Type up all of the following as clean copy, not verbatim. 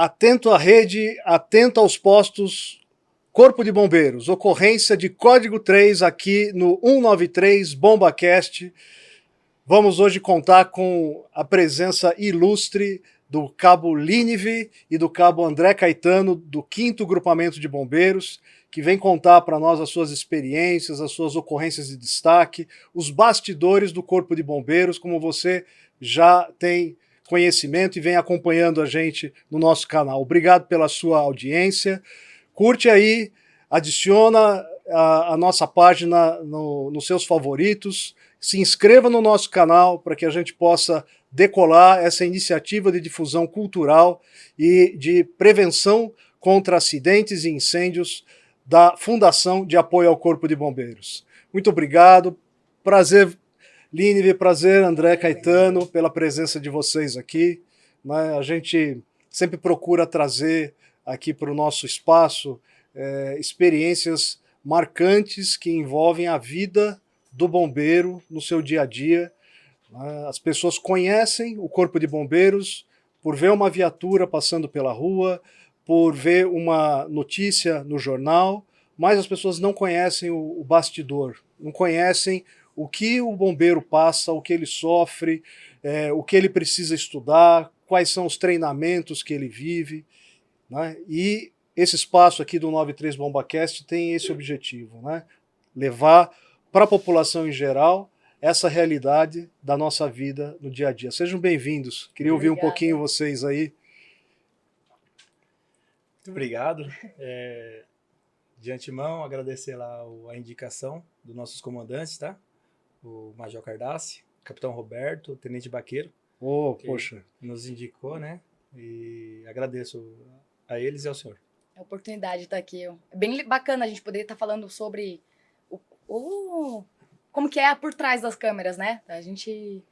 Atento à rede, atento aos postos, Corpo de Bombeiros, ocorrência de código 3 aqui no 193 BombaCast. Vamos hoje contar com a presença ilustre do Cabo Línive e do Cabo André Caetano, do 5º Grupamento de Bombeiros, que vem contar para nós as suas experiências, as suas ocorrências de destaque, os bastidores do Corpo de Bombeiros, como você já tem conhecimento e vem acompanhando a gente no nosso canal. Obrigado pela sua audiência. Curte aí, adiciona a nossa página nos seus favoritos, se inscreva no nosso canal para que a gente possa decolar essa iniciativa de difusão cultural e de prevenção contra acidentes e incêndios da Fundação de Apoio ao Corpo de Bombeiros. Muito obrigado, prazer Línive, prazer André Caetano, pela presença de vocês aqui. A gente sempre procura trazer aqui para o nosso espaço experiências marcantes que envolvem a vida do bombeiro no seu dia a dia. As pessoas conhecem o Corpo de Bombeiros por ver uma viatura passando pela rua, por ver uma notícia no jornal, mas as pessoas não conhecem o bastidor, não conhecem o que o bombeiro passa, o que ele sofre, o que ele precisa estudar, quais são os treinamentos que ele vive, né? E esse espaço aqui do 93 BombaCast tem esse objetivo, né? Levar para a população em geral essa realidade da nossa vida no dia a dia. Sejam bem-vindos. Queria ouvir um pouquinho vocês aí. Muito obrigado. De antemão, agradecer lá a indicação dos nossos comandantes, tá? O Major Cardassi, Capitão Roberto, Tenente Baqueiro. Poxa. Nos indicou, né? E agradeço a eles e ao senhor. É a oportunidade de estar aqui. É bem bacana a gente poder estar falando sobre como que é por trás das câmeras, né? A gente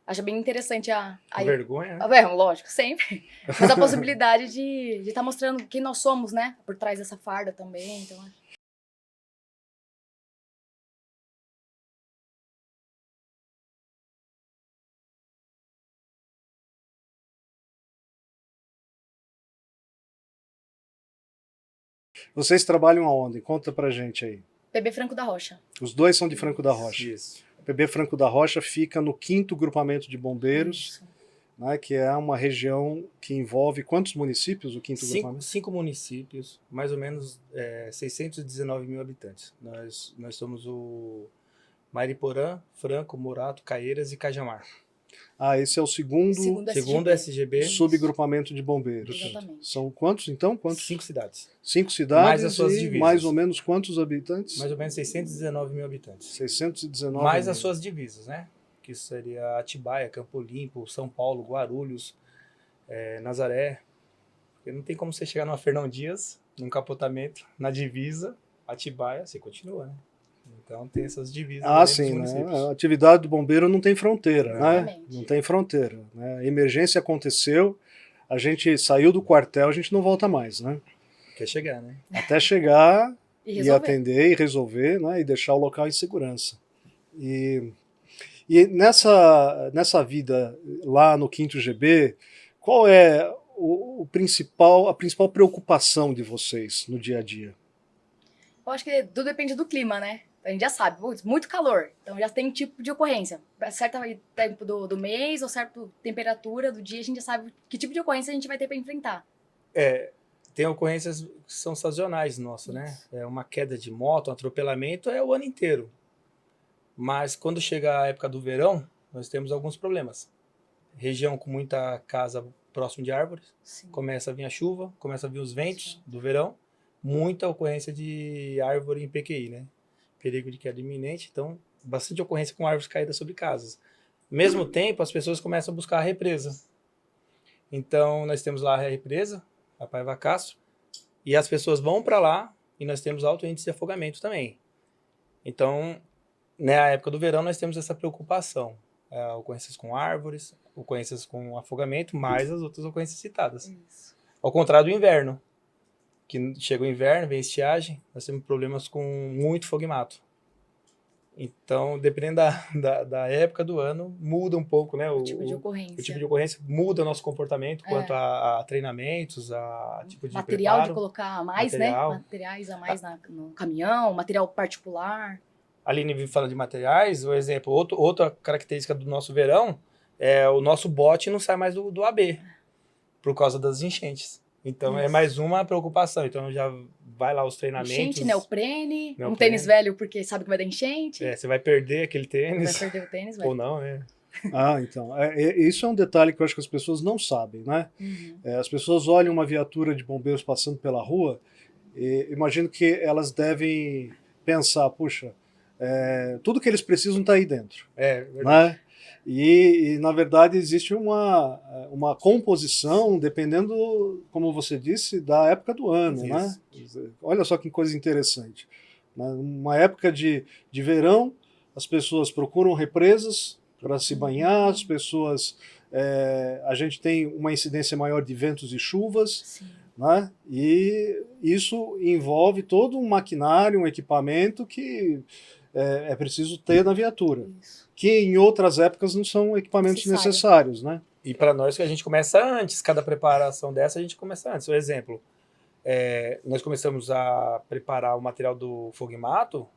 acha bem interessante Com vergonha, né? Lógico, sempre. Mas a possibilidade de estar mostrando quem nós somos, né? Por trás dessa farda também, então... Vocês trabalham aonde? Conta pra gente aí. PB Franco da Rocha. Os dois são de Franco da Rocha. Isso. O PB Franco da Rocha fica no 5º Grupamento de Bombeiros, né, que é uma região que envolve quantos municípios o 5º Grupamento? 5 municípios, mais ou menos 619 mil habitantes. Nós somos o Mariporã, Franco, Morato, Caieiras e Cajamar. Esse é o segundo SGB. Subgrupamento de bombeiros. Exatamente. São quantos, então? 5 cidades. 5 cidades mais as suas e divisas. mais ou menos quantos habitantes? Mais ou menos 619 mil habitantes. 619 mais mil. as suas divisas, né? Que seria Atibaia, Campo Limpo, São Paulo, Guarulhos, Nazaré. Porque não tem como você chegar numa Fernão Dias, num capotamento, na divisa, Atibaia, você continua, né? Então tem essas divisas. Sim, né? A atividade do bombeiro não tem fronteira, né? Não tem fronteira, né? A emergência aconteceu, a gente saiu do quartel, a gente não volta mais, né? Quer chegar, né? Até chegar e atender e resolver, né? E deixar o local em segurança. E nessa vida lá no 5º GB, qual é a principal preocupação de vocês no dia a dia? Eu acho que tudo depende do clima, né? A gente já sabe, muito calor, então já tem tipo de ocorrência. Certo tempo do mês ou certa temperatura do dia, a gente já sabe que tipo de ocorrência a gente vai ter para enfrentar. Tem ocorrências que são sazonais, né? Uma queda de moto, um atropelamento é o ano inteiro. Mas quando chega a época do verão, nós temos alguns problemas. Região com muita casa próximo de árvores, começa a vir a chuva, começa a vir os ventos do verão, muita ocorrência de árvore em PQI, né? Perigo de queda iminente, então bastante ocorrência com árvores caídas sobre casas. Ao mesmo tempo, as pessoas começam a buscar a represa. Então, nós temos lá a represa, a Paiva Castro, e as pessoas vão para lá e nós temos alto índice de afogamento também. Então, na época do verão, nós temos essa preocupação. Ocorrências com árvores, ocorrências com afogamento, mais as outras ocorrências citadas. Isso. Ao contrário do inverno, que chega o inverno, vem estiagem, nós temos problemas com muito fogo e mato. Então, dependendo da época do ano, muda um pouco, né? O tipo de ocorrência. O tipo de ocorrência muda o nosso comportamento quanto a treinamentos, a tipo de Material preparo. de colocar a mais, material. né? Materiais a mais no caminhão, material particular. A Aline falando de materiais, o exemplo, outra característica do nosso verão é o nosso bote não sai mais do AB, por causa das enchentes. Então, é Isso. mais uma preocupação. Então, já vai lá os treinamentos. Enchente, neoprene, um Neoprene. tênis velho porque sabe que vai dar enchente. Você vai perder aquele Vai tênis, perder o tênis, vai. ou não, né? Então, isso é um detalhe que eu acho que as pessoas não sabem, né? Uhum. As pessoas olham uma viatura de bombeiros passando pela rua e imagino que elas devem pensar, puxa, tudo que eles precisam está aí dentro, Verdade. né? E, na verdade, existe uma composição, dependendo, como você disse, da época do ano, né? Olha só que coisa interessante. Numa época de verão, as pessoas procuram represas para se banhar, as pessoas... a gente tem uma incidência maior de ventos e chuvas, Sim. né? E isso envolve todo um maquinário, um equipamento que é preciso ter na viatura, Isso. que em outras épocas não são equipamentos necessários, né? E para nós, que a gente começa antes, cada preparação dessa a gente começa antes. Por exemplo, nós começamos a preparar o material do fogo e mato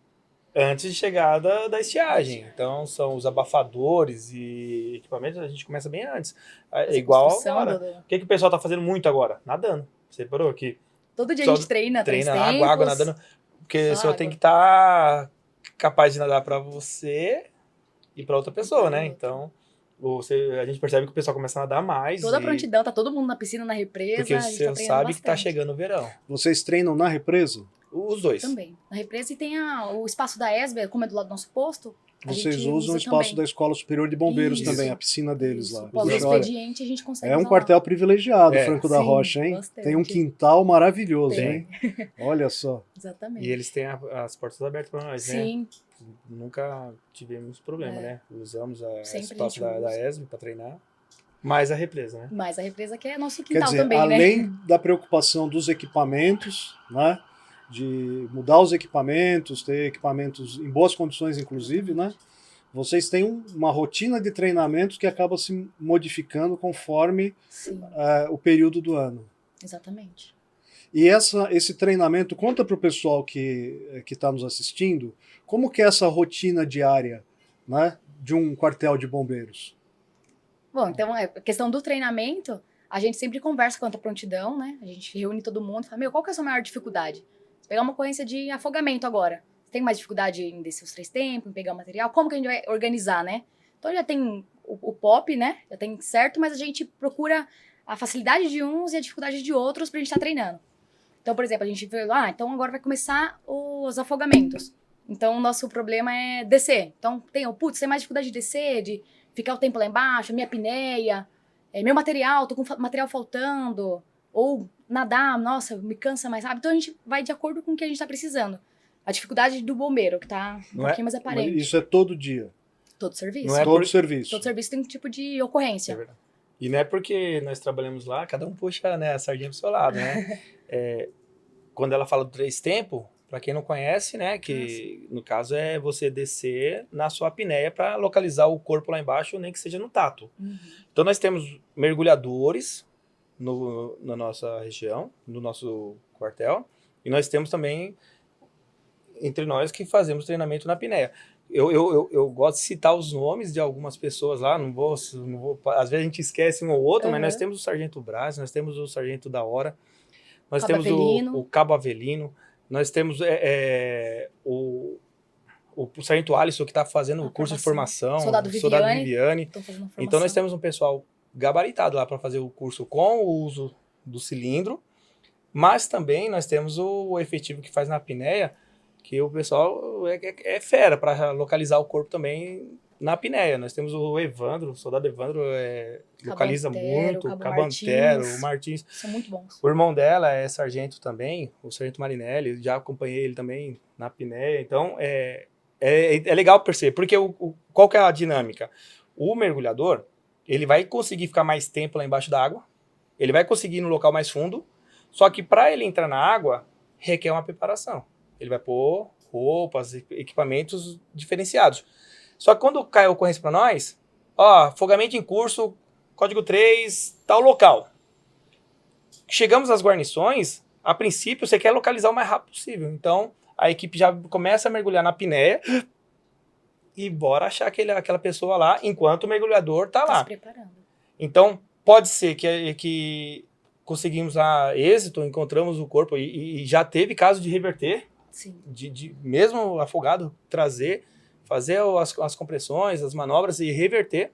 antes de chegar da estiagem. Então, são os abafadores e equipamentos, a gente começa bem antes. É igual agora. O que o pessoal está fazendo muito agora? Nadando. Você parou aqui? Todo dia a gente treina água, nadando. Porque você tem que estar capaz de nadar para você e para outra pessoa, né? Então, a gente percebe que o pessoal começa a nadar mais. Toda a prontidão, tá todo mundo na piscina, na represa. Porque você sabe que tá chegando o verão. Vocês treinam na represa? Os dois. Também. Na represa, e tem o espaço da ESB, como é do lado do nosso posto. Vocês usam o espaço da Escola Superior de Bombeiros também, a piscina deles lá. Pós expediente, a gente consegue um quartel privilegiado, Franco da Rocha, hein? Bastante. Tem um quintal maravilhoso, hein? Olha só. Exatamente. E eles têm as portas abertas para nós, né? Sim. Nunca tivemos problema, né? Usamos o espaço a da ESB para treinar. Mais a represa, né? Mais a represa, que é nosso quintal. Quer dizer, também, além né? da preocupação dos equipamentos, né? De mudar os equipamentos, ter equipamentos em boas condições, inclusive, né? Vocês têm uma rotina de treinamentos que acaba se modificando conforme o período do ano. Exatamente. E esse treinamento, conta para o pessoal que está nos assistindo, como que é essa rotina diária, né, de um quartel de bombeiros? Bom, então, a questão do treinamento, a gente sempre conversa quanto à prontidão, né? A gente reúne todo mundo e fala, qual que é a sua maior dificuldade? Você pegar uma ocorrência de afogamento agora. Você tem mais dificuldade em descer os 3 tempos, em pegar o material? Como que a gente vai organizar, né? Então já tem o POP, né? Já tem certo, mas a gente procura a facilidade de uns e a dificuldade de outros pra gente estar treinando. Então, por exemplo, a gente vê, então agora vai começar os afogamentos. Então, o nosso problema é descer. Então, tem mais dificuldade de descer, de ficar o tempo lá embaixo, minha apneia, meu material, tô com material faltando, ou nadar, nossa, me cansa mais rápido. Então, a gente vai de acordo com o que a gente tá precisando. A dificuldade do bombeiro, que tá um pouquinho mais aparente. Mas isso é todo dia? Todo serviço. Todo serviço. Todo serviço tem um tipo de ocorrência. É verdade. E não é porque nós trabalhamos lá, cada um puxa, né, a sardinha pro seu lado, né? Quando ela fala do 3 tempos, para quem não conhece, né, que no caso é você descer na sua apneia para localizar o corpo lá embaixo, nem que seja no tato. Uhum. Então nós temos mergulhadores na nossa região, no nosso quartel, e nós temos também entre nós que fazemos treinamento na apneia. Eu gosto de citar os nomes de algumas pessoas lá, não vou, às vezes a gente esquece um ou outro, mas nós temos o Sargento Braz, nós temos o Sargento da Hora, nós temos o Cabo Avelino, nós temos o Sargento Alisson, que está fazendo o curso de formação, Soldado Viviane. Então nós temos um pessoal gabaritado lá para fazer o curso com o uso do cilindro, mas também nós temos o efetivo que faz na apneia, que o pessoal é fera para localizar o corpo também na apneia. Nós temos o Evandro, o soldado Evandro localiza muito, o Cabo Antero, o Martins. São muito bons. O irmão dela é sargento também, o sargento Marinelli, já acompanhei ele também na apneia. Então, é legal perceber, porque qual que é a dinâmica? O mergulhador, ele vai conseguir ficar mais tempo lá embaixo da água, ele vai conseguir ir no local mais fundo, só que para ele entrar na água, requer uma preparação. Ele vai pôr roupas, equipamentos diferenciados. Só que quando cai a ocorrência para nós, ó, afogamento em curso, código 3, tal local. Chegamos às guarnições, a princípio você quer localizar o mais rápido possível. Então a equipe já começa a mergulhar na apneia e bora achar aquela pessoa lá enquanto o mergulhador tá Tá lá. se preparando. Então pode ser que conseguimos êxito, encontramos o corpo e já teve caso de reverter, Sim. de mesmo afogado, fazer as compressões, as manobras e reverter.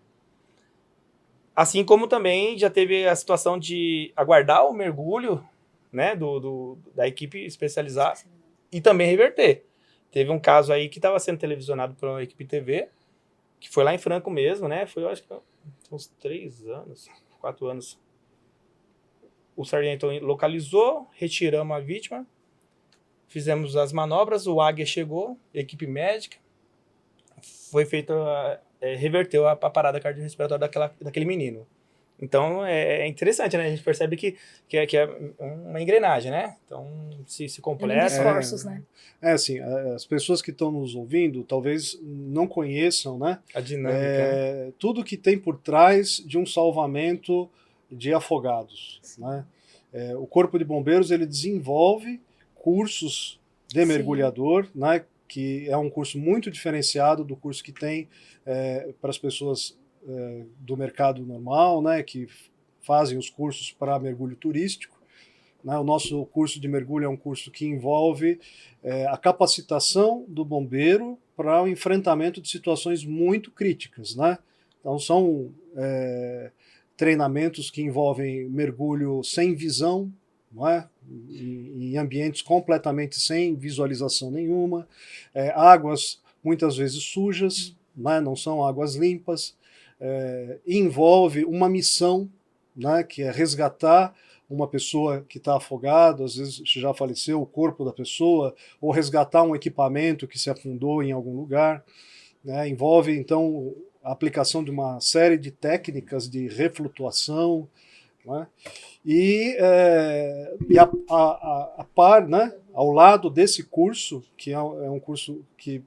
Assim como também já teve a situação de aguardar o mergulho, né, da equipe especializada e também reverter. Teve um caso aí que estava sendo televisionado por uma equipe TV, que foi lá em Franco mesmo, né? Foi, eu acho que uns 3 anos, 4 anos. O sargento localizou, retiramos a vítima, fizemos as manobras, o Águia chegou, equipe médica, foi feita, reverteu a parada cardiorrespiratória daquele menino. Então é interessante, né? A gente percebe que é uma engrenagem, né? Então se completa. Esforços, né? Assim, as pessoas que estão nos ouvindo talvez não conheçam, né? A dinâmica. Tudo que tem por trás de um salvamento de afogados, né? O Corpo de Bombeiros ele desenvolve cursos de Sim. mergulhador, né? Que é um curso muito diferenciado do curso que tem para as pessoas do mercado normal, né, que fazem os cursos para mergulho turístico. Né? O nosso curso de mergulho é um curso que envolve a capacitação do bombeiro para o enfrentamento de situações muito críticas. Né? Então são treinamentos que envolvem mergulho sem visão, não é? Em ambientes completamente sem visualização nenhuma, águas muitas vezes sujas, né? Não são águas limpas, envolve uma missão, né? Que é resgatar uma pessoa que está afogada, às vezes já faleceu o corpo da pessoa, ou resgatar um equipamento que se afundou em algum lugar. Né? Envolve, então, a aplicação de uma série de técnicas de reflutuação, né? E a par, né, ao lado desse curso, que é um curso que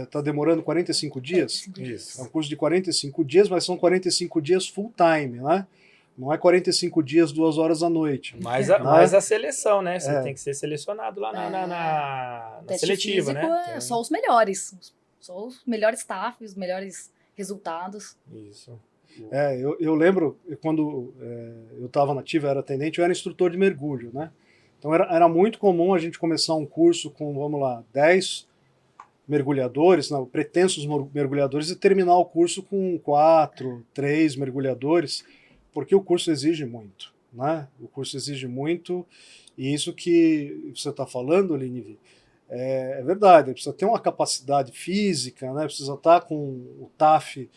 está demorando 45 dias, Isso. é um curso de 45 dias, mas são 45 dias full time, né? Não é 45 dias, 2 horas à noite. Mas a seleção, né? Você tem que ser selecionado lá na seletiva, físico né? Só os melhores. Só os melhores staff, os melhores resultados. Isso. Eu lembro, quando eu estava na ativa, era atendente, eu era instrutor de mergulho, né? Então era muito comum a gente começar um curso com, vamos lá, 10 mergulhadores, não, pretensos mergulhadores, e terminar o curso com 4, 3 mergulhadores, porque o curso exige muito, né? O curso exige muito, e isso que você está falando, Linivi, é verdade, precisa ter uma capacidade física, né? Precisa estar com o TAF,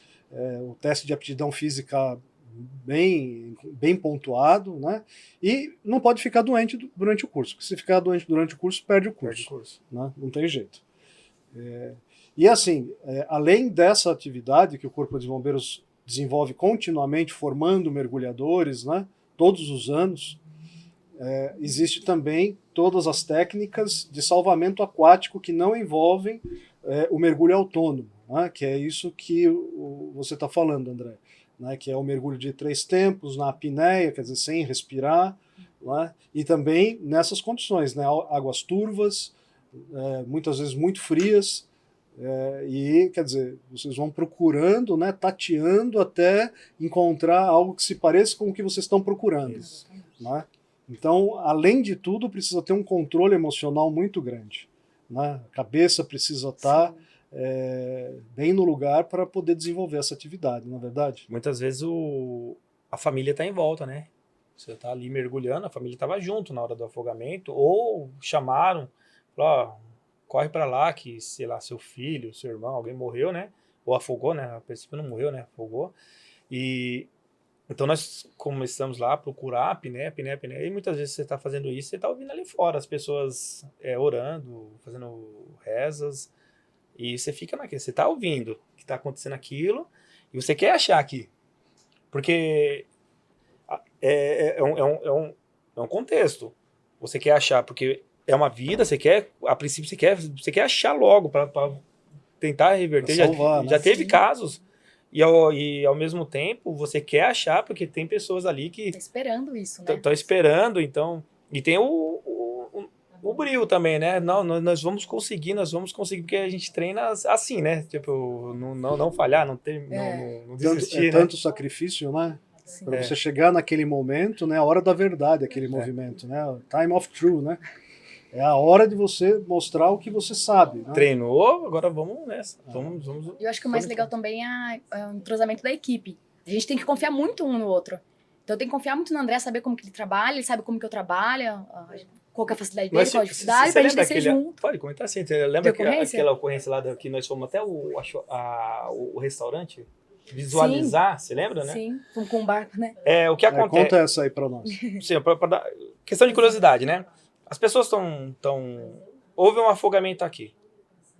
o teste de aptidão física bem pontuado, né? E não pode ficar doente durante o curso, porque se ficar doente durante o curso, perde o curso. Né? Não tem jeito. E assim, além dessa atividade que o Corpo de Bombeiros desenvolve continuamente, formando mergulhadores, né? Todos os anos, existe também todas as técnicas de salvamento aquático que não envolvem o mergulho autônomo, né? Que é isso que você está falando, André, né? Que é o mergulho de 3 tempos na apneia, quer dizer, sem respirar, né? E também nessas condições, né? Águas turvas, muitas vezes muito frias, e quer dizer, vocês vão procurando, né? Tateando até encontrar algo que se pareça com o que vocês estão procurando, né? Então, além de tudo, precisa ter um controle emocional muito grande, né? A cabeça precisa estar bem no lugar para poder desenvolver essa atividade, não é verdade? Muitas vezes a família está em volta, né? Você está ali mergulhando, a família estava junto na hora do afogamento, ou chamaram, falaram, corre para lá que, sei lá, seu filho, seu irmão, alguém morreu, né? Ou afogou, né? A princípio não morreu, né? Afogou. E então nós começamos lá a procurar a apneia, e muitas vezes você está fazendo isso, você está ouvindo ali fora as pessoas orando, fazendo rezas, e você fica naquilo, você está ouvindo que está acontecendo aquilo, e você quer achar aqui. Porque é um contexto. Você quer achar, porque é uma vida, a princípio você quer achar logo para tentar reverter. Pra salvar, Já né? teve Sim. casos. E ao mesmo tempo, você quer achar, porque tem pessoas ali que Tá esperando isso, né? estão esperando, então. E tem o brio também, né? Não, nós vamos conseguir, porque a gente treina assim, né? Tipo, não falhar, não desistir, né? Tanto sacrifício, né? Sim. Para você chegar naquele momento, né? A hora da verdade, aquele movimento, né? Time of true, né? É a hora de você mostrar o que você sabe, né? Treinou, agora vamos nessa. Vamos. E eu acho que o mais legal também é o entrosamento da equipe. A gente tem que confiar muito um no outro. Então eu tenho que confiar muito no André, saber como que ele trabalha, ele sabe como que eu trabalho, qual que é a facilidade dele, qual a dificuldade, pra gente descer junto. Pode comentar assim. Você lembra De ocorrência? aquela ocorrência lá que nós fomos até o restaurante? Visualizar, você lembra, né? Sim, com um barco, né? O que acontece. Conta essa aí para nós. Sim, pra dar... Questão de curiosidade, né? As pessoas houve um afogamento aqui.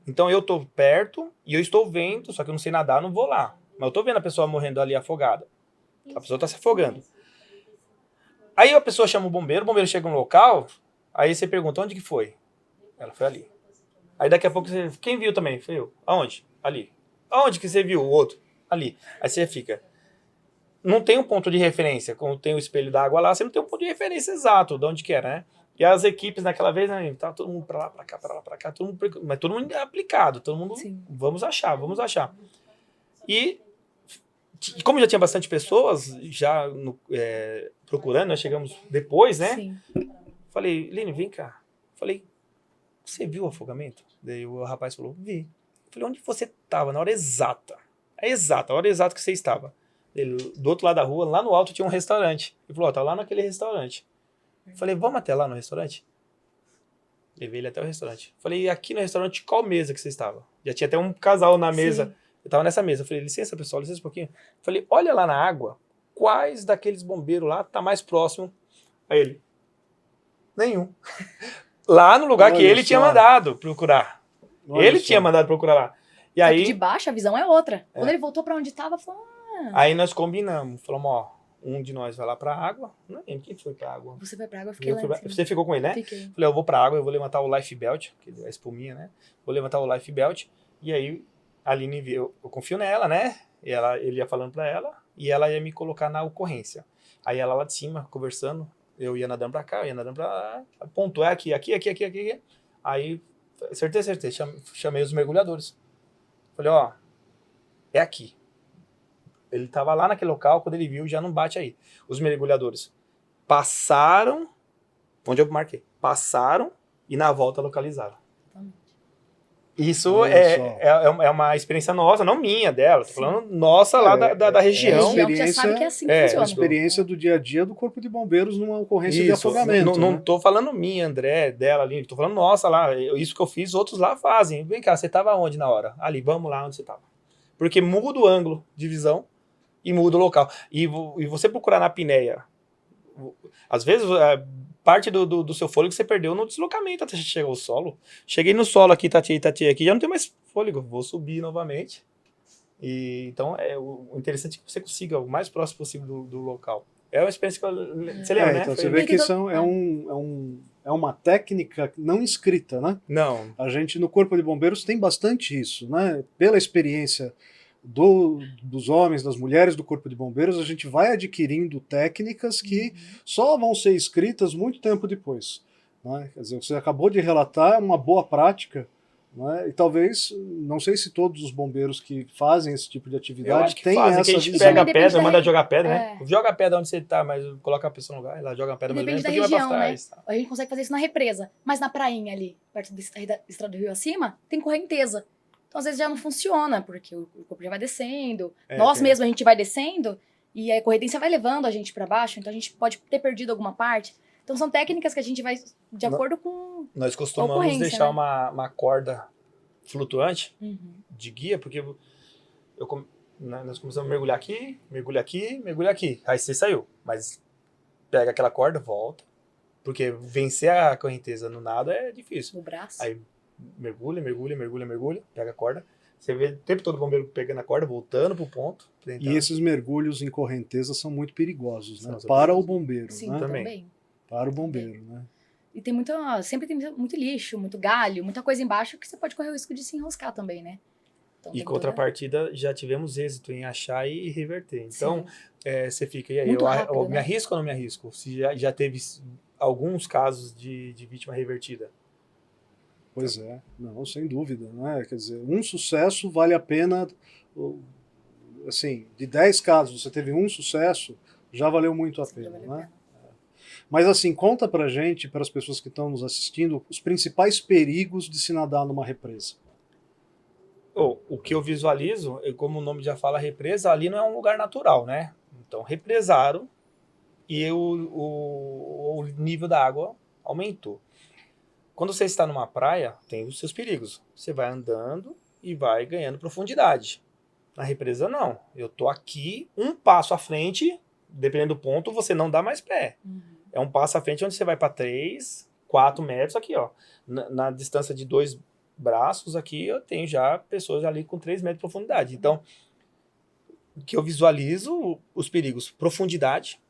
Então eu tô perto e eu estou vendo, só que eu não sei nadar, não vou lá. Mas eu tô vendo a pessoa morrendo ali afogada. A pessoa tá se afogando. Aí a pessoa chama o bombeiro chega no local, aí você pergunta, onde que foi? Ela foi ali. Aí daqui a pouco você... Quem viu também? Foi eu. Aonde? Ali. Aonde que você viu o outro? Ali. Aí você fica... Não tem um ponto de referência. Quando tem o espelho d'água lá, você não tem um ponto de referência exato de onde que era, né? E as equipes naquela vez, né, tava todo mundo pra lá, pra cá, mas todo mundo aplicado, todo mundo, Sim. vamos achar. E como já tinha bastante pessoas já procurando, nós chegamos depois, né? Sim. Falei, Lene, vem cá. Falei, você viu o afogamento? Daí o rapaz falou, vi. Falei, onde você estava na hora exata? A hora exata que você estava. Ele, do outro lado da rua, lá no alto, tinha um restaurante. Ele falou, tá lá naquele restaurante. Falei, vamos até lá no restaurante? Levei ele até o restaurante. Falei, aqui no restaurante, qual mesa que você estava? Já tinha até um casal na mesa. Sim. Eu tava nessa mesa. Falei, licença, pessoal, licença um pouquinho. Falei, olha lá na água, quais daqueles bombeiros lá tá mais próximo? Aí ele, nenhum. Lá no lugar que Olha ele só. tinha mandado procurar. Olha Ele só. tinha mandado procurar lá. E Só que aí, de baixo a visão é outra. Quando ele voltou pra onde tava, falou, aí nós combinamos. Falamos, ó, um de nós vai lá pra água. Não lembro quem foi pra água. você vai pra água, eu fiquei lá em cima. Você ficou com ele, né? Fiquei. Falei, eu vou pra água, eu vou levantar o life belt, que é a espuminha, né? Vou levantar o life belt. E aí, a Aline, eu confio nela, né? E ele ia falando pra ela, e ela ia me colocar na ocorrência. Aí ela lá de cima, conversando, eu ia nadando pra cá, eu ia nadando pra lá. Ponto, é aqui. Aí, acertei. Chamei os mergulhadores. Falei, ó, é aqui. Ele tava lá naquele local, quando ele viu, já não bate aí. Os mergulhadores passaram, onde eu marquei, passaram e na volta localizaram. Isso Olha é uma experiência nossa, não minha, dela. Tô falando nossa lá da região. Região que já sabe que é assim que A funciona. experiência do dia a dia do Corpo de Bombeiros numa ocorrência de Isso, afogamento. não né? tô falando minha, André, dela ali, tô falando nossa lá. Isso que eu fiz, outros lá fazem. Vem cá, você tava onde na hora? Ali, vamos lá onde você tava. Porque muda o ângulo de visão e muda o local. E você procurar na apneia, às vezes parte do seu fôlego você perdeu no deslocamento até chegar ao solo. Cheguei no solo aqui, tati aqui, já não tem mais fôlego, vou subir novamente. E então o interessante é que você consiga o mais próximo possível do local. É uma experiência que você lembra, né? Então você vê que isso é uma técnica não escrita, né? Não. A gente no Corpo de Bombeiros tem bastante isso, né? Pela experiência dos homens, das mulheres do Corpo de Bombeiros, a gente vai adquirindo técnicas que só vão ser escritas muito tempo depois. Né? Quer dizer, você acabou de relatar uma boa prática, né? E talvez, não sei se todos os bombeiros que fazem esse tipo de Eu atividade acho que têm fazem, essa que a gente visão. pega a Depende pedra, da manda jogar pedra, né? É. Joga a pedra onde você tá, mas coloca a pessoa no lugar, ela joga a pedra mais ou menos, Depende da porque vai região, pra trás. Tá? A gente consegue fazer isso na represa. Mas na prainha ali, perto da estrada do rio acima, tem correnteza. Então, às vezes, já não funciona, porque o corpo já vai descendo. Nós mesmos, a gente vai descendo e a correnteza vai levando a gente para baixo. Então, a gente pode ter perdido alguma parte. Então, são técnicas que a gente vai de acordo com Nós costumamos ocorrência, deixar né? uma corda flutuante de guia, porque nós começamos a mergulhar aqui. Aí você saiu. Mas pega aquela corda, volta. Porque vencer a correnteza no nado é difícil. no braço. Aí mergulha, pega a corda. Você vê o tempo todo o bombeiro pegando a corda, voltando pro ponto. E esses mergulhos em correnteza são muito perigosos, né? São Para o bombeiro, Sim, né? também. também. Para o bombeiro, né? E tem sempre tem muito lixo, muito galho, muita coisa embaixo que você pode correr o risco de se enroscar também, né? Então, E tem contrapartida, já tivemos êxito em achar e reverter. Então, você fica, e aí, Muito eu rápido, me né? arrisco ou não me arrisco? Se já teve alguns casos de vítima revertida. Pois é, não, sem dúvida, né? Quer dizer, um sucesso vale a pena, assim, de 10 casos você teve um sucesso, já valeu muito a Já pena, valeu a né? pena. Mas assim, conta pra gente, para as pessoas que estão nos assistindo, os principais perigos de se nadar numa represa. O que eu visualizo, como o nome já fala, represa, ali não é um lugar natural, né? Então, represaram e o nível da água aumentou. Quando você está numa praia, tem os seus perigos. Você vai andando e vai ganhando profundidade. Na represa, não. Eu tô aqui, um passo à frente, dependendo do ponto, você não dá mais pé. É um passo à frente onde você vai para 3, 4 metros aqui, ó. Na distância de 2 braços aqui, eu tenho já pessoas ali com 3 metros de profundidade. Então, o que eu visualizo, os perigos, profundidade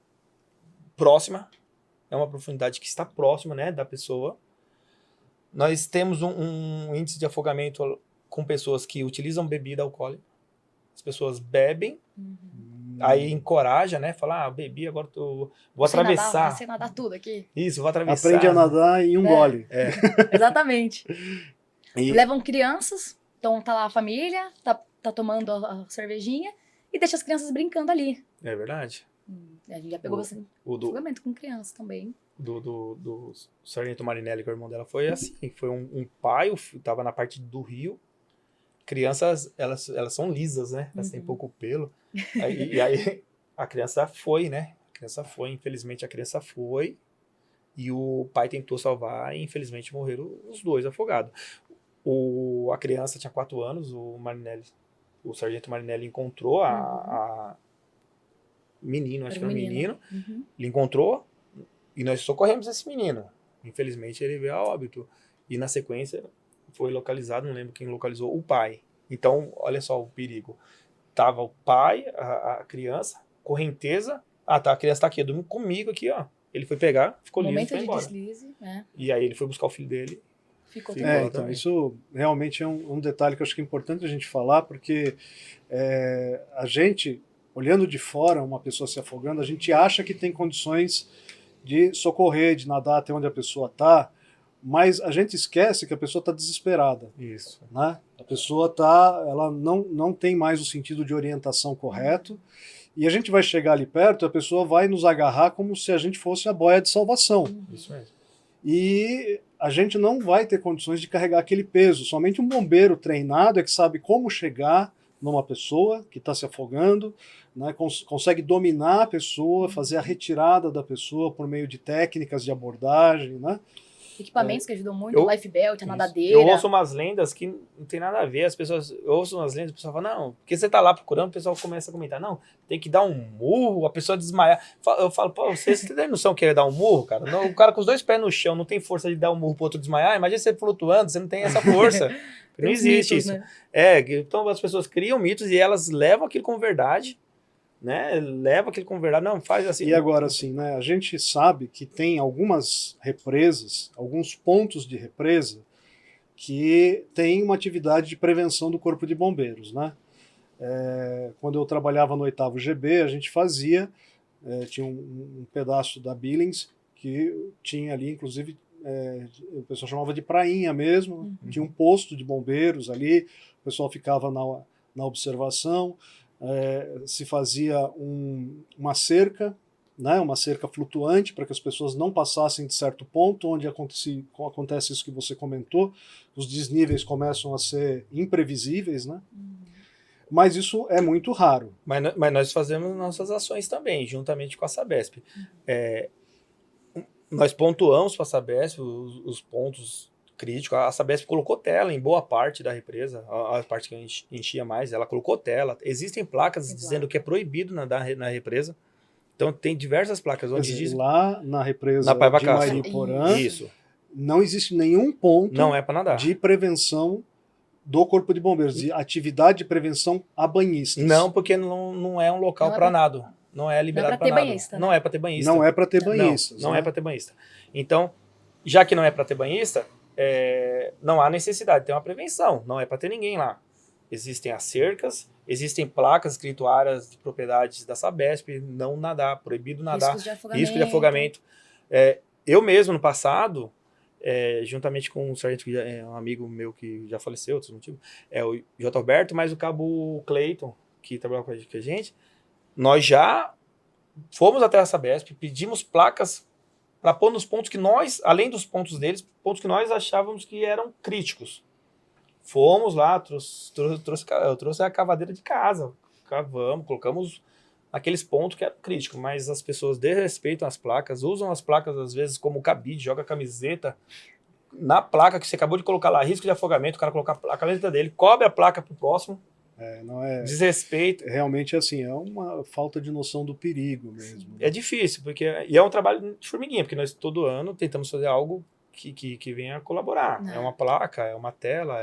próxima, é uma profundidade que está próxima, né, da pessoa. Nós temos um índice de afogamento com pessoas que utilizam bebida alcoólica. As pessoas bebem, aí encoraja, né, fala, bebi, agora vou atravessar. Sei nadar tudo aqui. Isso, vou atravessar. Aprende a nadar em um gole. Exatamente. E- Levam crianças, então tá lá a família, tá tomando a cervejinha e deixa as crianças brincando ali. É verdade. A gente já pegou bastante O do afogamento com crianças também. Sargento Marinelli, que é o irmão dela, foi assim. Foi um pai, tava na parte do rio. Crianças, elas são lisas, né? Elas têm pouco pelo. Aí a criança foi, né? Infelizmente a criança foi. E o pai tentou salvar e infelizmente morreram os dois afogados. A criança tinha 4 anos, o Sargento Marinelli encontrou a menino, acho que era um menino. Ele encontrou e nós socorremos esse menino. Infelizmente ele veio a óbito. E na sequência foi localizado, não lembro quem localizou, o pai. Então, olha só o perigo. Tava o pai, a criança, correnteza. A criança tá aqui, dormindo comigo aqui, ó. Ele foi pegar, ficou liso e Momento foi de embora. deslize, né? E aí ele foi buscar o filho dele. Ficou Sim. tudo bem. Então, isso realmente é um detalhe que eu acho que é importante a gente falar, porque a gente, olhando de fora uma pessoa se afogando, a gente acha que tem condições de socorrer, de nadar até onde a pessoa está, mas a gente esquece que a pessoa está desesperada. Isso. Né? A pessoa ela não tem mais o sentido de orientação correto, e a gente vai chegar ali perto, a pessoa vai nos agarrar como se a gente fosse a boia de salvação. Isso mesmo. E a gente não vai ter condições de carregar aquele peso. Somente um bombeiro treinado é que sabe como chegar numa pessoa que está se afogando, né, consegue dominar a pessoa, fazer a retirada da pessoa por meio de técnicas de abordagem, né? Equipamentos que ajudam muito, o life belt, a nadadeira. Eu ouço umas lendas que não tem nada a ver. As pessoas, eu ouço umas lendas, o pessoal fala, não, porque você tá lá procurando, o pessoal começa a comentar, não, tem que dar um murro, a pessoa desmaiar. Eu falo, pô, você tem noção que é dar um murro, cara? Não, o cara com os 2 pés no chão não tem força de dar um murro pro outro desmaiar. Imagina você flutuando, você não tem essa força. Não existe mitos, isso. né? Então as pessoas criam mitos e elas levam aquilo como verdade, né? Não, faz assim. E agora, assim, né, a gente sabe que tem algumas represas, alguns pontos de represa, que tem uma atividade de prevenção do Corpo de Bombeiros, né? Quando eu trabalhava no 8º GB, a gente fazia, tinha um pedaço da Billings que tinha ali, inclusive, o pessoal chamava de prainha mesmo, tinha um posto de bombeiros ali, o pessoal ficava na observação, se fazia uma cerca, né, uma cerca flutuante para que as pessoas não passassem de certo ponto, onde acontece isso que você comentou, os desníveis começam a ser imprevisíveis, né? Mas isso é muito raro. Mas nós fazemos nossas ações também, juntamente com a Sabesp. Nós pontuamos para a Sabesp os pontos críticos. A Sabesp colocou tela em boa parte da represa, a parte que a gente enchia mais, ela colocou tela. Existem placas dizendo que é proibido nadar na represa. Então tem diversas placas onde diz... Lá na represa Na Paiva de Cássia. Mariporã, Isso. não existe nenhum ponto Não é para nadar. de prevenção do Corpo de Bombeiros, de atividade de prevenção a banhistas. Não, porque não é um local para nado. Não é liberado para nado. banhista, né? Não é para ter banhista. Não é para ter banhistas. Não né? é para ter banhista. Então, Já que não é para ter banhista, não há necessidade, tem uma prevenção, não é para ter ninguém lá. Existem as cercas, existem placas escrito áreas de propriedades da Sabesp, não nadar, proibido nadar, risco de afogamento. Eu mesmo, no passado, juntamente com um sargento, um amigo meu que já faleceu, outros motivos, o J. Alberto, mas o cabo Cleiton, que trabalhava com a gente, nós já fomos até a Sabesp, pedimos placas para pôr nos pontos que nós, além dos pontos deles, pontos que nós achávamos que eram críticos. Fomos lá, eu trouxe a cavadeira de casa, cavamos, colocamos aqueles pontos que eram críticos, mas as pessoas desrespeitam as placas, usam as placas às vezes como cabide, joga a camiseta na placa que você acabou de colocar lá, risco de afogamento, o cara colocar a camiseta dele, cobre a placa pro próximo, não é desrespeito. Realmente, assim, é uma falta de noção do perigo mesmo. É difícil, e é um trabalho de formiguinha, porque nós todo ano tentamos fazer algo que venha colaborar. É uma placa, é uma tela,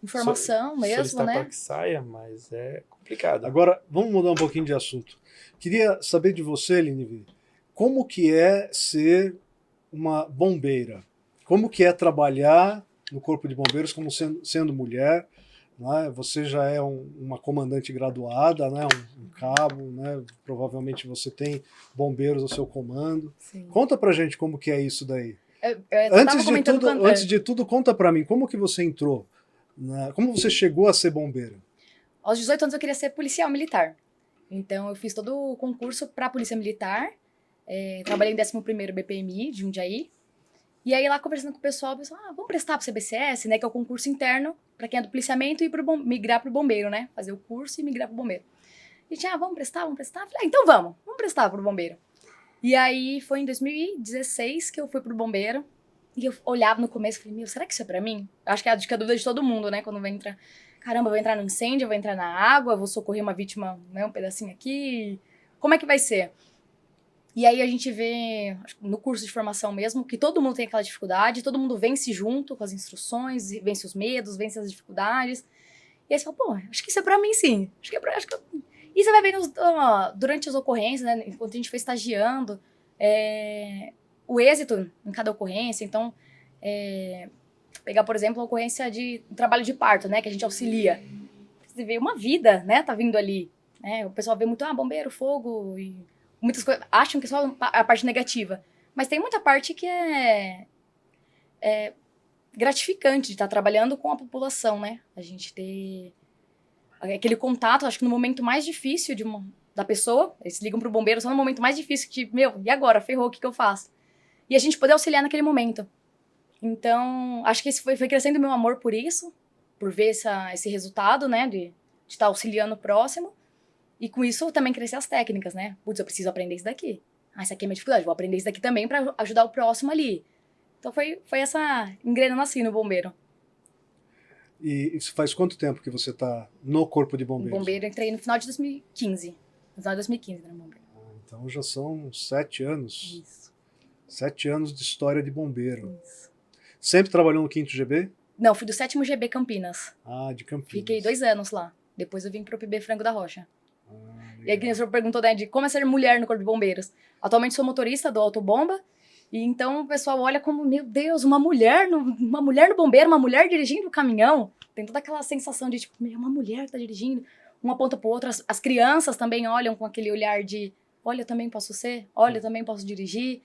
informação mesmo, né? Para que saia, mas é complicado. Agora, vamos mudar um pouquinho de assunto. Queria saber de você, Linivi, como que é ser uma bombeira? Como que é trabalhar no Corpo de Bombeiros como sendo mulher? Né? Você já é uma comandante graduada, né? um cabo, né? Provavelmente você tem bombeiros ao seu comando. Sim. Conta pra gente como que é isso daí. Antes de tudo, conta pra mim, como que você entrou? Como você chegou a ser bombeira? Aos 18 anos eu queria ser policial militar. Então eu fiz todo o concurso para Polícia Militar. Trabalhei em 11º BPMI de Jundiaí. E aí lá conversando com o pessoal, vamos prestar pro CBCS, né? Que é o concurso interno para quem é do policiamento e migrar pro bombeiro, né? Fazer o curso e migrar pro bombeiro. E a gente, vamos prestar? Falei, então vamos prestar pro bombeiro. E aí foi em 2016 que eu fui pro bombeiro. E eu olhava no começo e falei, será que isso é pra mim? Acho que é a dúvida de todo mundo, né? Quando vai entrar, caramba, eu vou entrar no incêndio, eu vou entrar na água, eu vou socorrer uma vítima, né, um pedacinho aqui. Como é que vai ser? E aí a gente vê, no curso de formação mesmo, que todo mundo tem aquela dificuldade, todo mundo vence junto com as instruções, vence os medos, vence as dificuldades. E aí você fala, acho que isso é pra mim sim. E você vai vendo durante as ocorrências, né? Enquanto a gente foi estagiando, o êxito em cada ocorrência. Então, pegar, por exemplo, a ocorrência de trabalho de parto, né? Que a gente auxilia. Você vê uma vida, né? Tá vindo ali. Né? O pessoal vê muito, bombeiro, fogo, e muitas coisas acham que é só a parte negativa. Mas tem muita parte que é gratificante de estar trabalhando com a população, né? A gente ter aquele contato, acho que no momento mais difícil da pessoa, eles ligam pro bombeiro só no momento mais difícil, que, e agora? Ferrou, o que eu faço? E a gente poder auxiliar naquele momento. Então, acho que esse foi crescendo o meu amor por isso, por ver esse resultado, né, de estar auxiliando o próximo. E com isso também crescer as técnicas, né? Putz, eu preciso aprender isso daqui. Isso aqui é minha dificuldade, vou aprender isso daqui também para ajudar o próximo ali. Então foi essa engrenando assim no bombeiro. E isso faz quanto tempo que você está no Corpo de Bombeiros? Bombeiro, eu entrei no final de 2015. No final de 2015, né, bombeiro. Então já são 7 anos. Isso. 7 anos de história de bombeiro. Isso. Sempre trabalhou no 5º GB? Não, fui do 7º GB Campinas. De Campinas. Fiquei 2 anos lá. Depois eu vim pro PB Frango da Rocha. E aí o senhor perguntou, né, de como é ser mulher no Corpo de Bombeiros. Atualmente sou motorista do Autobomba. E então o pessoal olha como, meu Deus, uma mulher no bombeiro, uma mulher dirigindo o caminhão. Tem toda aquela sensação de, tipo, uma mulher que tá dirigindo, uma ponta pro outro. As crianças também olham com aquele olhar de, olha, eu também posso ser, olha, eu também posso dirigir.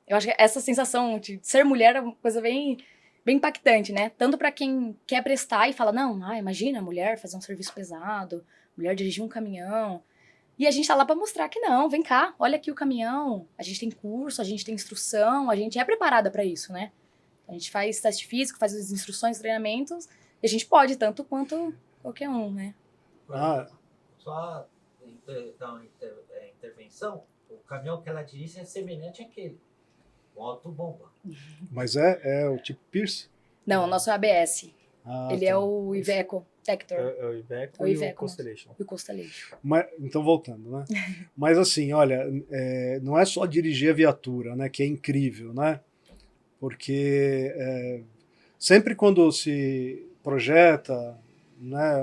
Eu acho que essa sensação de ser mulher é uma coisa bem, bem impactante, né? Tanto para quem quer prestar e fala, não, imagina a mulher fazer um serviço pesado, mulher dirigir um caminhão. E a gente tá lá para mostrar que não, vem cá, olha aqui o caminhão, a gente tem curso, a gente tem instrução, a gente é preparada para isso, né? A gente faz teste físico, faz as instruções, treinamentos, e a gente pode, tanto quanto qualquer um, né? Só dar uma intervenção, o caminhão que ela dirige é semelhante àquele, o Autobomba. Mas é o tipo Pierce? Não, o nosso é ABS. Ele é o Iveco Tector. É o Iveco e o Constellation. E o Constellation. Então, voltando, né? Mas assim, olha, não é só dirigir a viatura, né? Que é incrível, né? Porque sempre quando se projeta, né,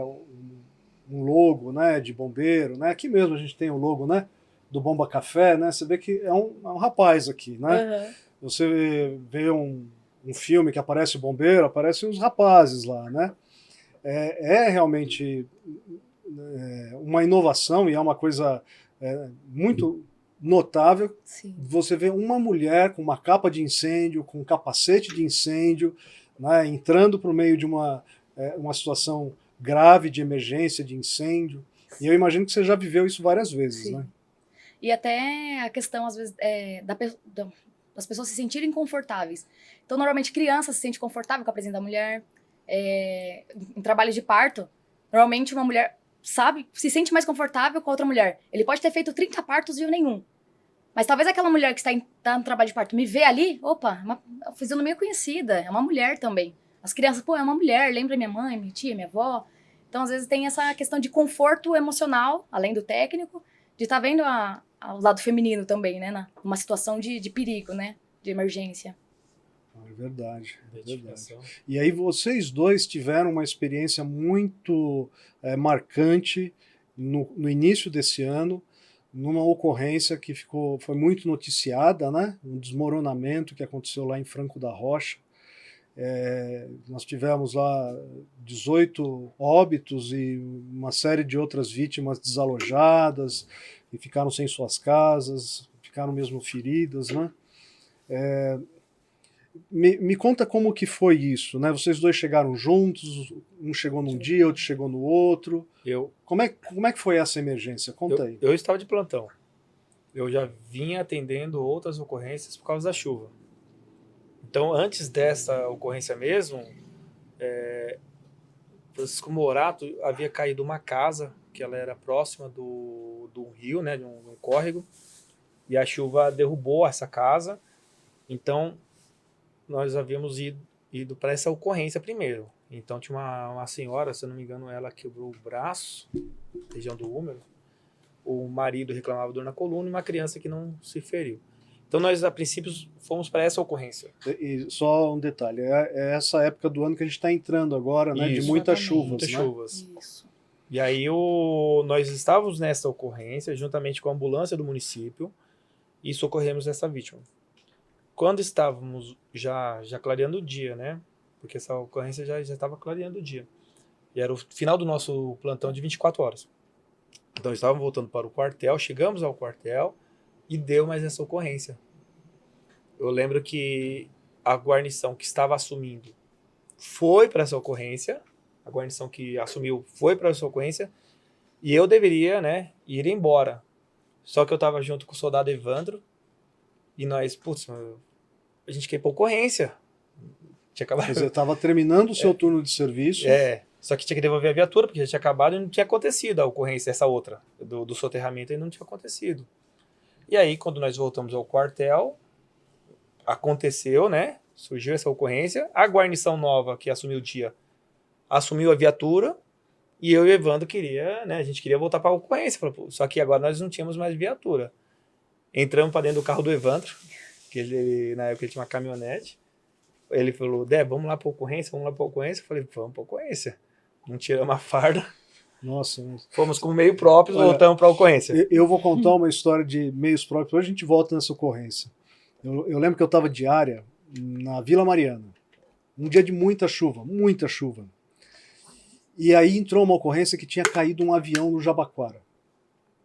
um logo, né, de bombeiro, né? Aqui mesmo a gente tem o logo, né? do Bomba Café, né? Você vê que é um rapaz aqui, né? Aham. Você vê um filme que aparece o bombeiro, aparecem uns rapazes lá, né? É realmente uma inovação e é uma coisa muito notável. Sim. Você vê uma mulher com uma capa de incêndio, com um capacete de incêndio, né, entrando para o meio de uma situação grave de emergência, de incêndio. E eu imagino que você já viveu isso várias vezes, Sim. né? E até a questão, às vezes, das pessoas se sentirem confortáveis. Então, normalmente, criança se sente confortável com a presença da mulher. Em trabalho de parto, normalmente uma mulher se sente mais confortável com a outra mulher. Ele pode ter feito 30 partos e eu nenhum. Mas talvez aquela mulher que está no trabalho de parto me vê ali, opa, uma fisionomia conhecida, é uma mulher também. As crianças, pô, é uma mulher, lembra minha mãe, minha tia, minha avó. Então, às vezes, tem essa questão de conforto emocional, além do técnico, de estar vendo o lado feminino também, né? Numa situação de perigo, né? De emergência. É verdade, é verdade. Identificação. E aí vocês dois tiveram uma experiência muito marcante no início desse ano, numa ocorrência que foi muito noticiada, né? Um desmoronamento que aconteceu lá em Franco da Rocha. Nós tivemos lá 18 óbitos e uma série de outras vítimas desalojadas e ficaram sem suas casas, ficaram mesmo feridas, né? Me conta como que foi isso, né? Vocês dois chegaram juntos, um chegou num dia, outro chegou no outro. Como é que foi essa emergência? Conta aí. Eu estava de plantão. Eu já vinha atendendo outras ocorrências por causa da chuva. Então, antes dessa ocorrência mesmo, Francisco Morato havia caído uma casa, que ela era próxima do rio, né, de um córrego, e a chuva derrubou essa casa. Então, nós havíamos ido para essa ocorrência primeiro. Então, tinha uma senhora, se eu não me engano, ela quebrou o braço, região do úmero. O marido reclamava dor na coluna e uma criança que não se feriu. Então, nós, a princípio, fomos para essa ocorrência. E só um detalhe, é essa época do ano que a gente está entrando agora, né? Isso, de muitas exatamente. chuvas. Muitas né? chuvas. Isso. E aí, nós estávamos nessa ocorrência, juntamente com a ambulância do município, e socorremos essa vítima. Quando estávamos já clareando o dia, né? Porque essa ocorrência já estava clareando o dia. E era o final do nosso plantão de 24 horas. Então, estávamos voltando para o quartel, chegamos ao quartel e deu mais essa ocorrência. Eu lembro que a guarnição que estava assumindo foi para essa ocorrência, a guarnição que assumiu foi para essa ocorrência, e eu deveria, né, ir embora. Só que eu estava junto com o soldado Evandro, e nós, putz, a gente quer ir para ocorrência. Tinha acabado. Quer dizer, estava terminando o seu turno de serviço. Só que tinha que devolver a viatura, porque já tinha acabado e não tinha acontecido a ocorrência, essa outra, do soterramento, ainda não tinha acontecido. E aí, quando nós voltamos ao quartel, aconteceu, né? Surgiu essa ocorrência. A guarnição nova que assumiu o dia assumiu a viatura e eu e o Evandro a gente queria voltar para a ocorrência. Só que agora nós não tínhamos mais viatura. Entramos para dentro do carro do Evandro, que na época ele tinha uma caminhonete. Ele falou, vamos lá para a ocorrência, vamos lá para a ocorrência. Eu falei, vamos para a ocorrência. Não tiramos a farda. Nossa. Fomos como meio próprios, voltamos para a ocorrência. Eu vou contar uma história de meios próprios, hoje a gente volta nessa ocorrência. Eu lembro que eu estava de área na Vila Mariana, um dia de muita chuva. E aí entrou uma ocorrência que tinha caído um avião no Jabaquara.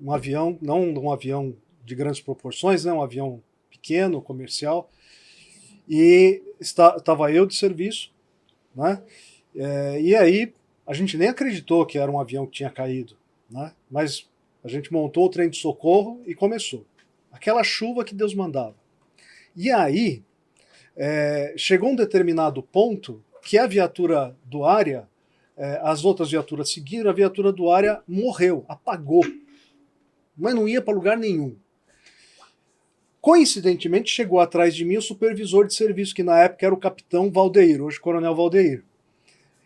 Um avião, não um avião de grandes proporções, né, um avião pequeno, comercial. E estava eu de serviço, né? E aí a gente nem acreditou que era um avião que tinha caído, né? Mas a gente montou o trem de socorro e começou. Aquela chuva que Deus mandava. E aí chegou um determinado ponto que a viatura do área, as outras viaturas seguiram, a viatura do área morreu, apagou. Mas não ia para lugar nenhum. Coincidentemente, chegou atrás de mim o supervisor de serviço, que na época era o capitão Valdeir, hoje coronel Valdeir.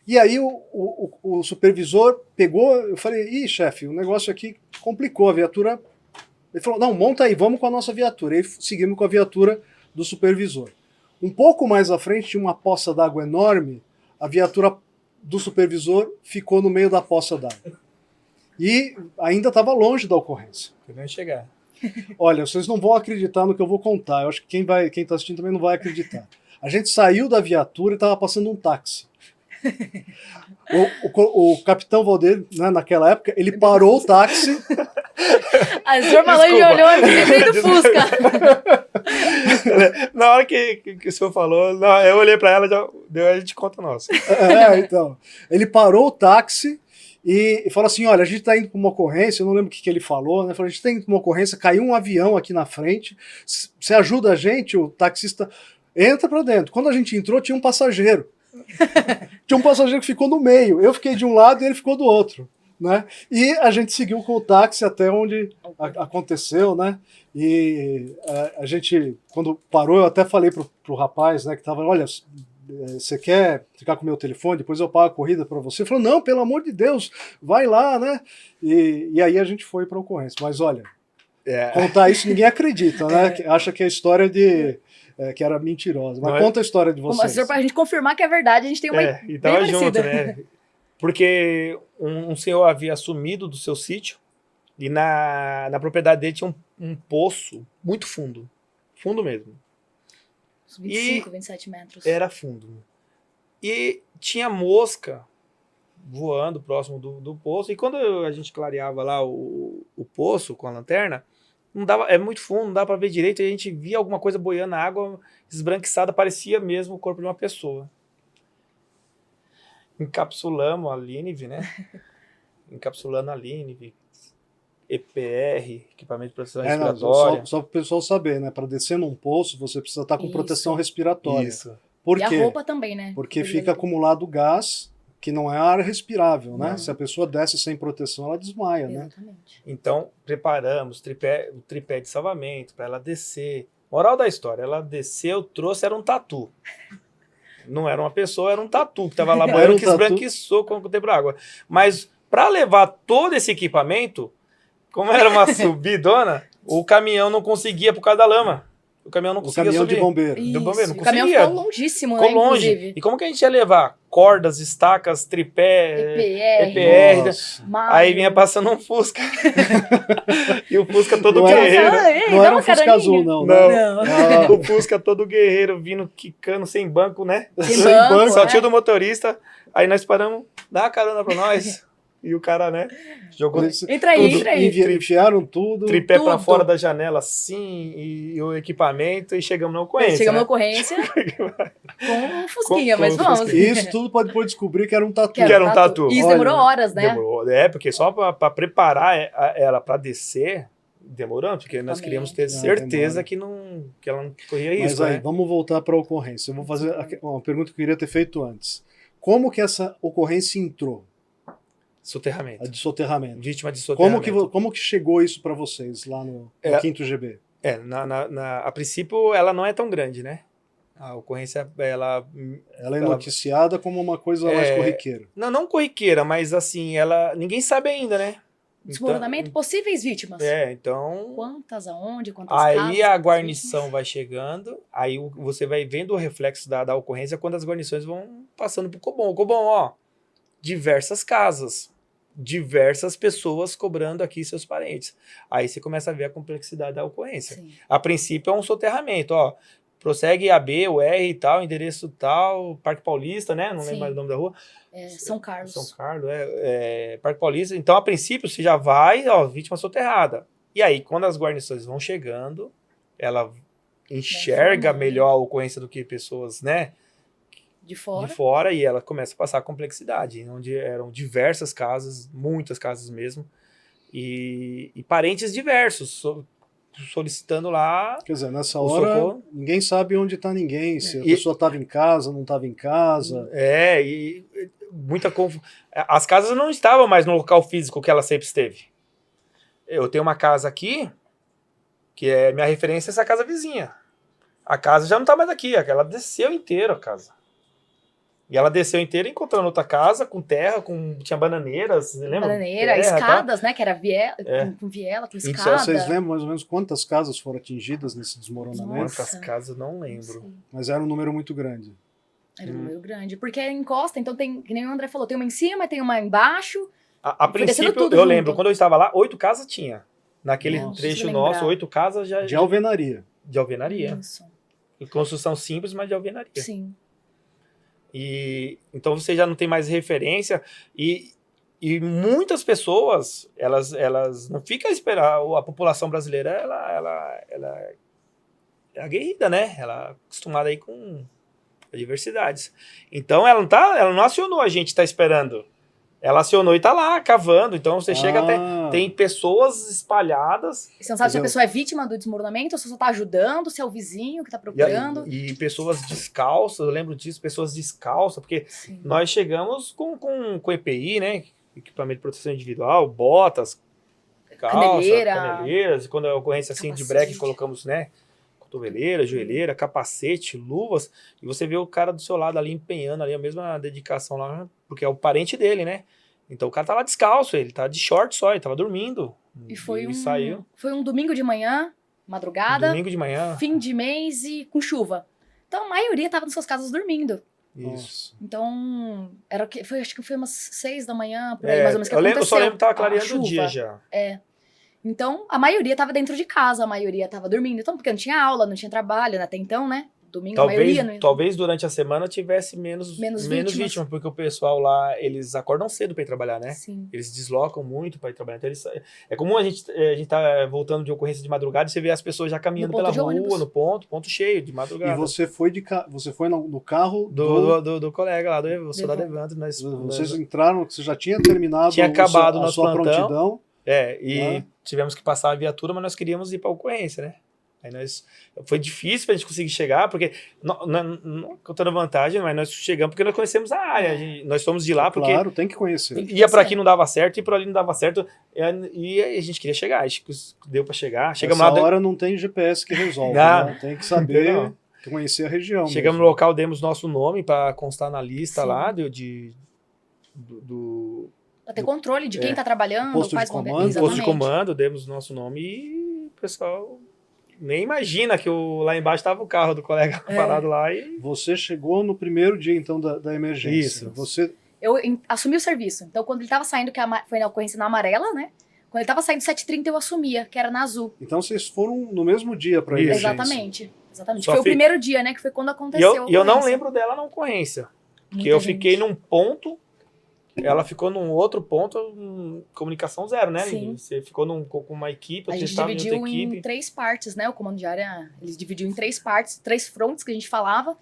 E aí o supervisor pegou, eu falei, chefe, o negócio aqui complicou, a viatura... Ele falou, não, monta aí, vamos com a nossa viatura. E seguimos com a viatura do supervisor. Um pouco mais à frente tinha uma poça d'água enorme, a viatura do supervisor ficou no meio da poça d'água. E ainda estava longe da ocorrência. Querendo chegar. Olha, vocês não vão acreditar no que eu vou contar. Eu acho que quem tá assistindo também não vai acreditar. A gente saiu da viatura e tava passando um táxi. O capitão Valdeir, né, naquela época, ele parou o táxi. A senhor falou e já olhou assim, do Fusca. Na hora que o senhor falou, não, eu olhei pra ela e a gente conta o nosso. Então. Ele parou o táxi e falou assim: olha, a gente tá indo pra uma ocorrência, eu não lembro o que ele falou, né? Falou, a gente tá indo pra uma ocorrência, caiu um avião aqui na frente, você ajuda a gente? O taxista entra pra dentro. Quando a gente entrou, tinha um passageiro. Tinha um passageiro que ficou no meio. Eu fiquei de um lado e ele ficou do outro. Né? E a gente seguiu com o táxi até onde aconteceu, né? E a gente, quando parou, eu até falei pro rapaz, né, que tava, olha, você quer ficar com o meu telefone, depois eu pago a corrida para você? Ele falou, não, pelo amor de Deus, vai lá, né? E aí a gente foi para a ocorrência. Mas olha, contar isso ninguém acredita, né? Acha que é história que era mentirosa. Mas conta a história de vocês. Mas para a gente confirmar que é verdade, a gente tem uma e tava junto, né? Porque um senhor havia assumido do seu sítio e na propriedade dele tinha um poço muito fundo. Fundo mesmo. 25, 27 metros. Era fundo. E tinha mosca voando próximo do poço. E quando a gente clareava lá o poço com a lanterna, não dava, é muito fundo, não dava para ver direito. E a gente via alguma coisa boiando na água, esbranquiçada, parecia mesmo o corpo de uma pessoa. Encapsulamos a Linive, né? Encapsulando a Linive, EPR, equipamento de proteção respiratória. Só para o pessoal saber, né? Para descer num poço, você precisa estar com proteção respiratória. Isso. Por quê? E a roupa também, né? Porque fica acumulado gás, que não é ar respirável, né? Não. Se a pessoa desce sem proteção, ela desmaia, Exatamente. né? Então, preparamos o tripé de salvamento para ela descer. Moral da história, ela desceu, trouxe, era um tatu. Não era uma pessoa, era um tatu que estava lá boiando, que esbranquiçou com o tempo da água. Mas para levar todo esse equipamento, como era uma subidona, o caminhão não conseguia por causa da lama. O caminhão não conseguia subir. De bombeiro. Isso. Do bombeiro, não o caminhão conseguia. ficou longíssimo, Ficou né, longe. inclusive. E como que a gente ia levar? Cordas, estacas, tripé, EPR. Nossa. Aí vinha passando um Fusca. E o Fusca todo Não era- guerreiro. Não era um Fusca azul, não. Né? Não. Ah, O Fusca todo guerreiro, vindo, quicando, sem banco, né? Sem banco, Só né? tinha do motorista. Aí nós paramos, dá uma carona pra nós. E o cara, né? Jogou Entra aí, tudo, entra aí. enfiaram tudo. tripé pra tudo. fora da janela, assim, e o equipamento, e chegamos na ocorrência. Chegamos na né? ocorrência com um Fusquinha, Com mas um vamos. Fusquinha. E isso tudo pode descobrir que era um tatu. Que era um tatu. E isso Olha, demorou horas, né? Demorou. Porque só pra preparar ela pra descer, demorando, porque nós queríamos ter certeza que ela não corria Mas risco, aí, né? vamos voltar para a ocorrência. Eu vou fazer uma pergunta que eu queria ter feito antes. Como que essa ocorrência entrou? Soterramento. A de soterramento. Vítima de soterramento. Como que chegou isso para vocês lá no 5º GB? A princípio, ela não é tão grande, né? A ocorrência, Ela é noticiada como uma coisa mais corriqueira. Não corriqueira, mas assim, ninguém sabe ainda, né? Desmoronamento, possíveis vítimas. Então... Quantas, aonde, quantas Aí casas, a guarnição vai chegando, aí você vai vendo o reflexo da ocorrência quando as guarnições vão passando pro Cobom. O Cobom, ó, diversas casas, diversas pessoas cobrando aqui seus parentes. Aí você começa a ver a complexidade da ocorrência. Sim. A princípio é um soterramento, ó. Prossegue AB, o R e tal, endereço tal, Parque Paulista, né? Não lembro mais o nome da rua. São Carlos. São Carlos, Parque Paulista. Então, a princípio, você já vai, ó, vítima soterrada. E aí, quando as guarnições vão chegando, ela enxerga melhor a ocorrência do que pessoas, né? De fora. De fora, e ela começa a passar a complexidade, onde eram diversas casas, muitas casas mesmo, e parentes diversos, solicitando lá. Quer dizer, nessa hora, socorro. Ninguém sabe onde está ninguém, se a pessoa estava em casa, não estava em casa. E muita confusão. As casas não estavam mais no local físico que ela sempre esteve. Eu tenho uma casa aqui, que é minha referência, essa casa vizinha. A casa já não está mais aqui, ela desceu inteira a casa. E ela desceu inteira encontrando outra casa com terra, tinha bananeiras, você lembra? Bananeira, escadas, né? Que era com viela, com escada. Vocês lembram mais ou menos quantas casas foram atingidas nesse desmoronamento? Quantas casas, não lembro. Mas era um número muito grande. Era um número grande. Porque encosta, então tem, que nem o André falou, tem uma em cima, tem uma embaixo. A princípio, eu lembro, quando eu estava lá, 8 casas tinha. Naquele Nossa, trecho preciso nosso, lembrar. 8 casas já De alvenaria. de alvenaria. Isso. E construção simples, mas de alvenaria. Sim. E então você já não tem mais referência e muitas pessoas elas não ficam a esperar. A população brasileira ela é aguerrida, né? Ela é acostumada aí com adversidades. Então ela não acionou, a gente tá esperando. Ela acionou e tá lá cavando. Então você chega até tem pessoas espalhadas E você não sabe se a Entendeu? pessoa é vítima do desmoronamento, ou se só tá ajudando, se é o vizinho que tá procurando. e pessoas descalças. Eu lembro disso, pessoas descalças, porque Sim. nós chegamos com EPI, né? Equipamento de proteção individual, botas, calça, caneleiras, e quando é ocorrência assim de breque, Capacete. colocamos, né? Cotoveleira, joelheira, capacete, luvas, e você vê o cara do seu lado ali empenhando ali a mesma dedicação lá, porque é o parente dele, né? Então o cara tá lá descalço, ele tá de short só, ele tava dormindo. E foi saiu foi um domingo de manhã, madrugada, domingo de manhã. fim de mês e com chuva. Então a maioria tava nas suas casas dormindo. Isso. Nossa. Então, acho que foi umas 6 da manhã, por aí, É, mais ou menos, que eu só aconteceu. lembro que tava a clareando o chuva. dia já. Então, a maioria tava dentro de casa, a maioria tava dormindo. Então, porque não tinha aula, não tinha trabalho, né? Até então, né? Domingo, a maioria... Não... Talvez durante a semana tivesse menos vítimas. vítimas, porque o pessoal lá, eles acordam cedo para ir trabalhar, né? Sim. Eles deslocam muito para ir trabalhar. Então é comum a gente tá voltando de ocorrência de madrugada e você vê as pessoas já caminhando No pela ponto de rua, ônibus. no ponto cheio, de madrugada. E você foi você foi no carro do colega lá, do soldado Evandro. Evandro. Vocês entraram, você já tinha terminado Tinha acabado o a nosso sua plantão. prontidão. E tivemos que passar a viatura, mas nós queríamos ir para a ocorrência, né? Aí foi difícil pra gente conseguir chegar, porque, não contando vantagem, mas nós chegamos porque nós conhecemos a área. Nós fomos de lá porque Claro, tem que conhecer. ia para aqui não dava certo, e por ali não dava certo, e a gente queria chegar. Acho que deu para chegar. Chegamos Essa lá, hora não tem GPS que resolve, Não. né? Tem que saber, Não. conhecer a região. chegamos no mesmo. local, demos nosso nome para constar na lista Sim. lá Pra ter controle de quem tá trabalhando, Posto de quais vão ver. comando. posto de Exatamente. comando, demos nosso nome e o pessoal nem imagina que lá embaixo estava o carro do colega parado lá e Você chegou no primeiro dia, então, da emergência. Isso. Você Eu assumi o serviço. Então, quando ele tava saindo, que foi na ocorrência na amarela, né? Quando ele tava saindo 7h30, eu assumia, que era na azul. Então vocês foram no mesmo dia para Isso. emergência. Exatamente. Exatamente. Só Foi o fi- primeiro dia, né? Que foi quando E aconteceu. a eu não ocorrência. lembro dela na ocorrência. Porque Muita eu gente. fiquei num ponto, ela ficou num outro ponto, comunicação zero, né? Sim. Você ficou com uma equipe, A eu gente estava em dividiu outra em equipe. 3 partes, né? O comando de área, eles dividiu em 3 partes, 3 fronts que a gente falava,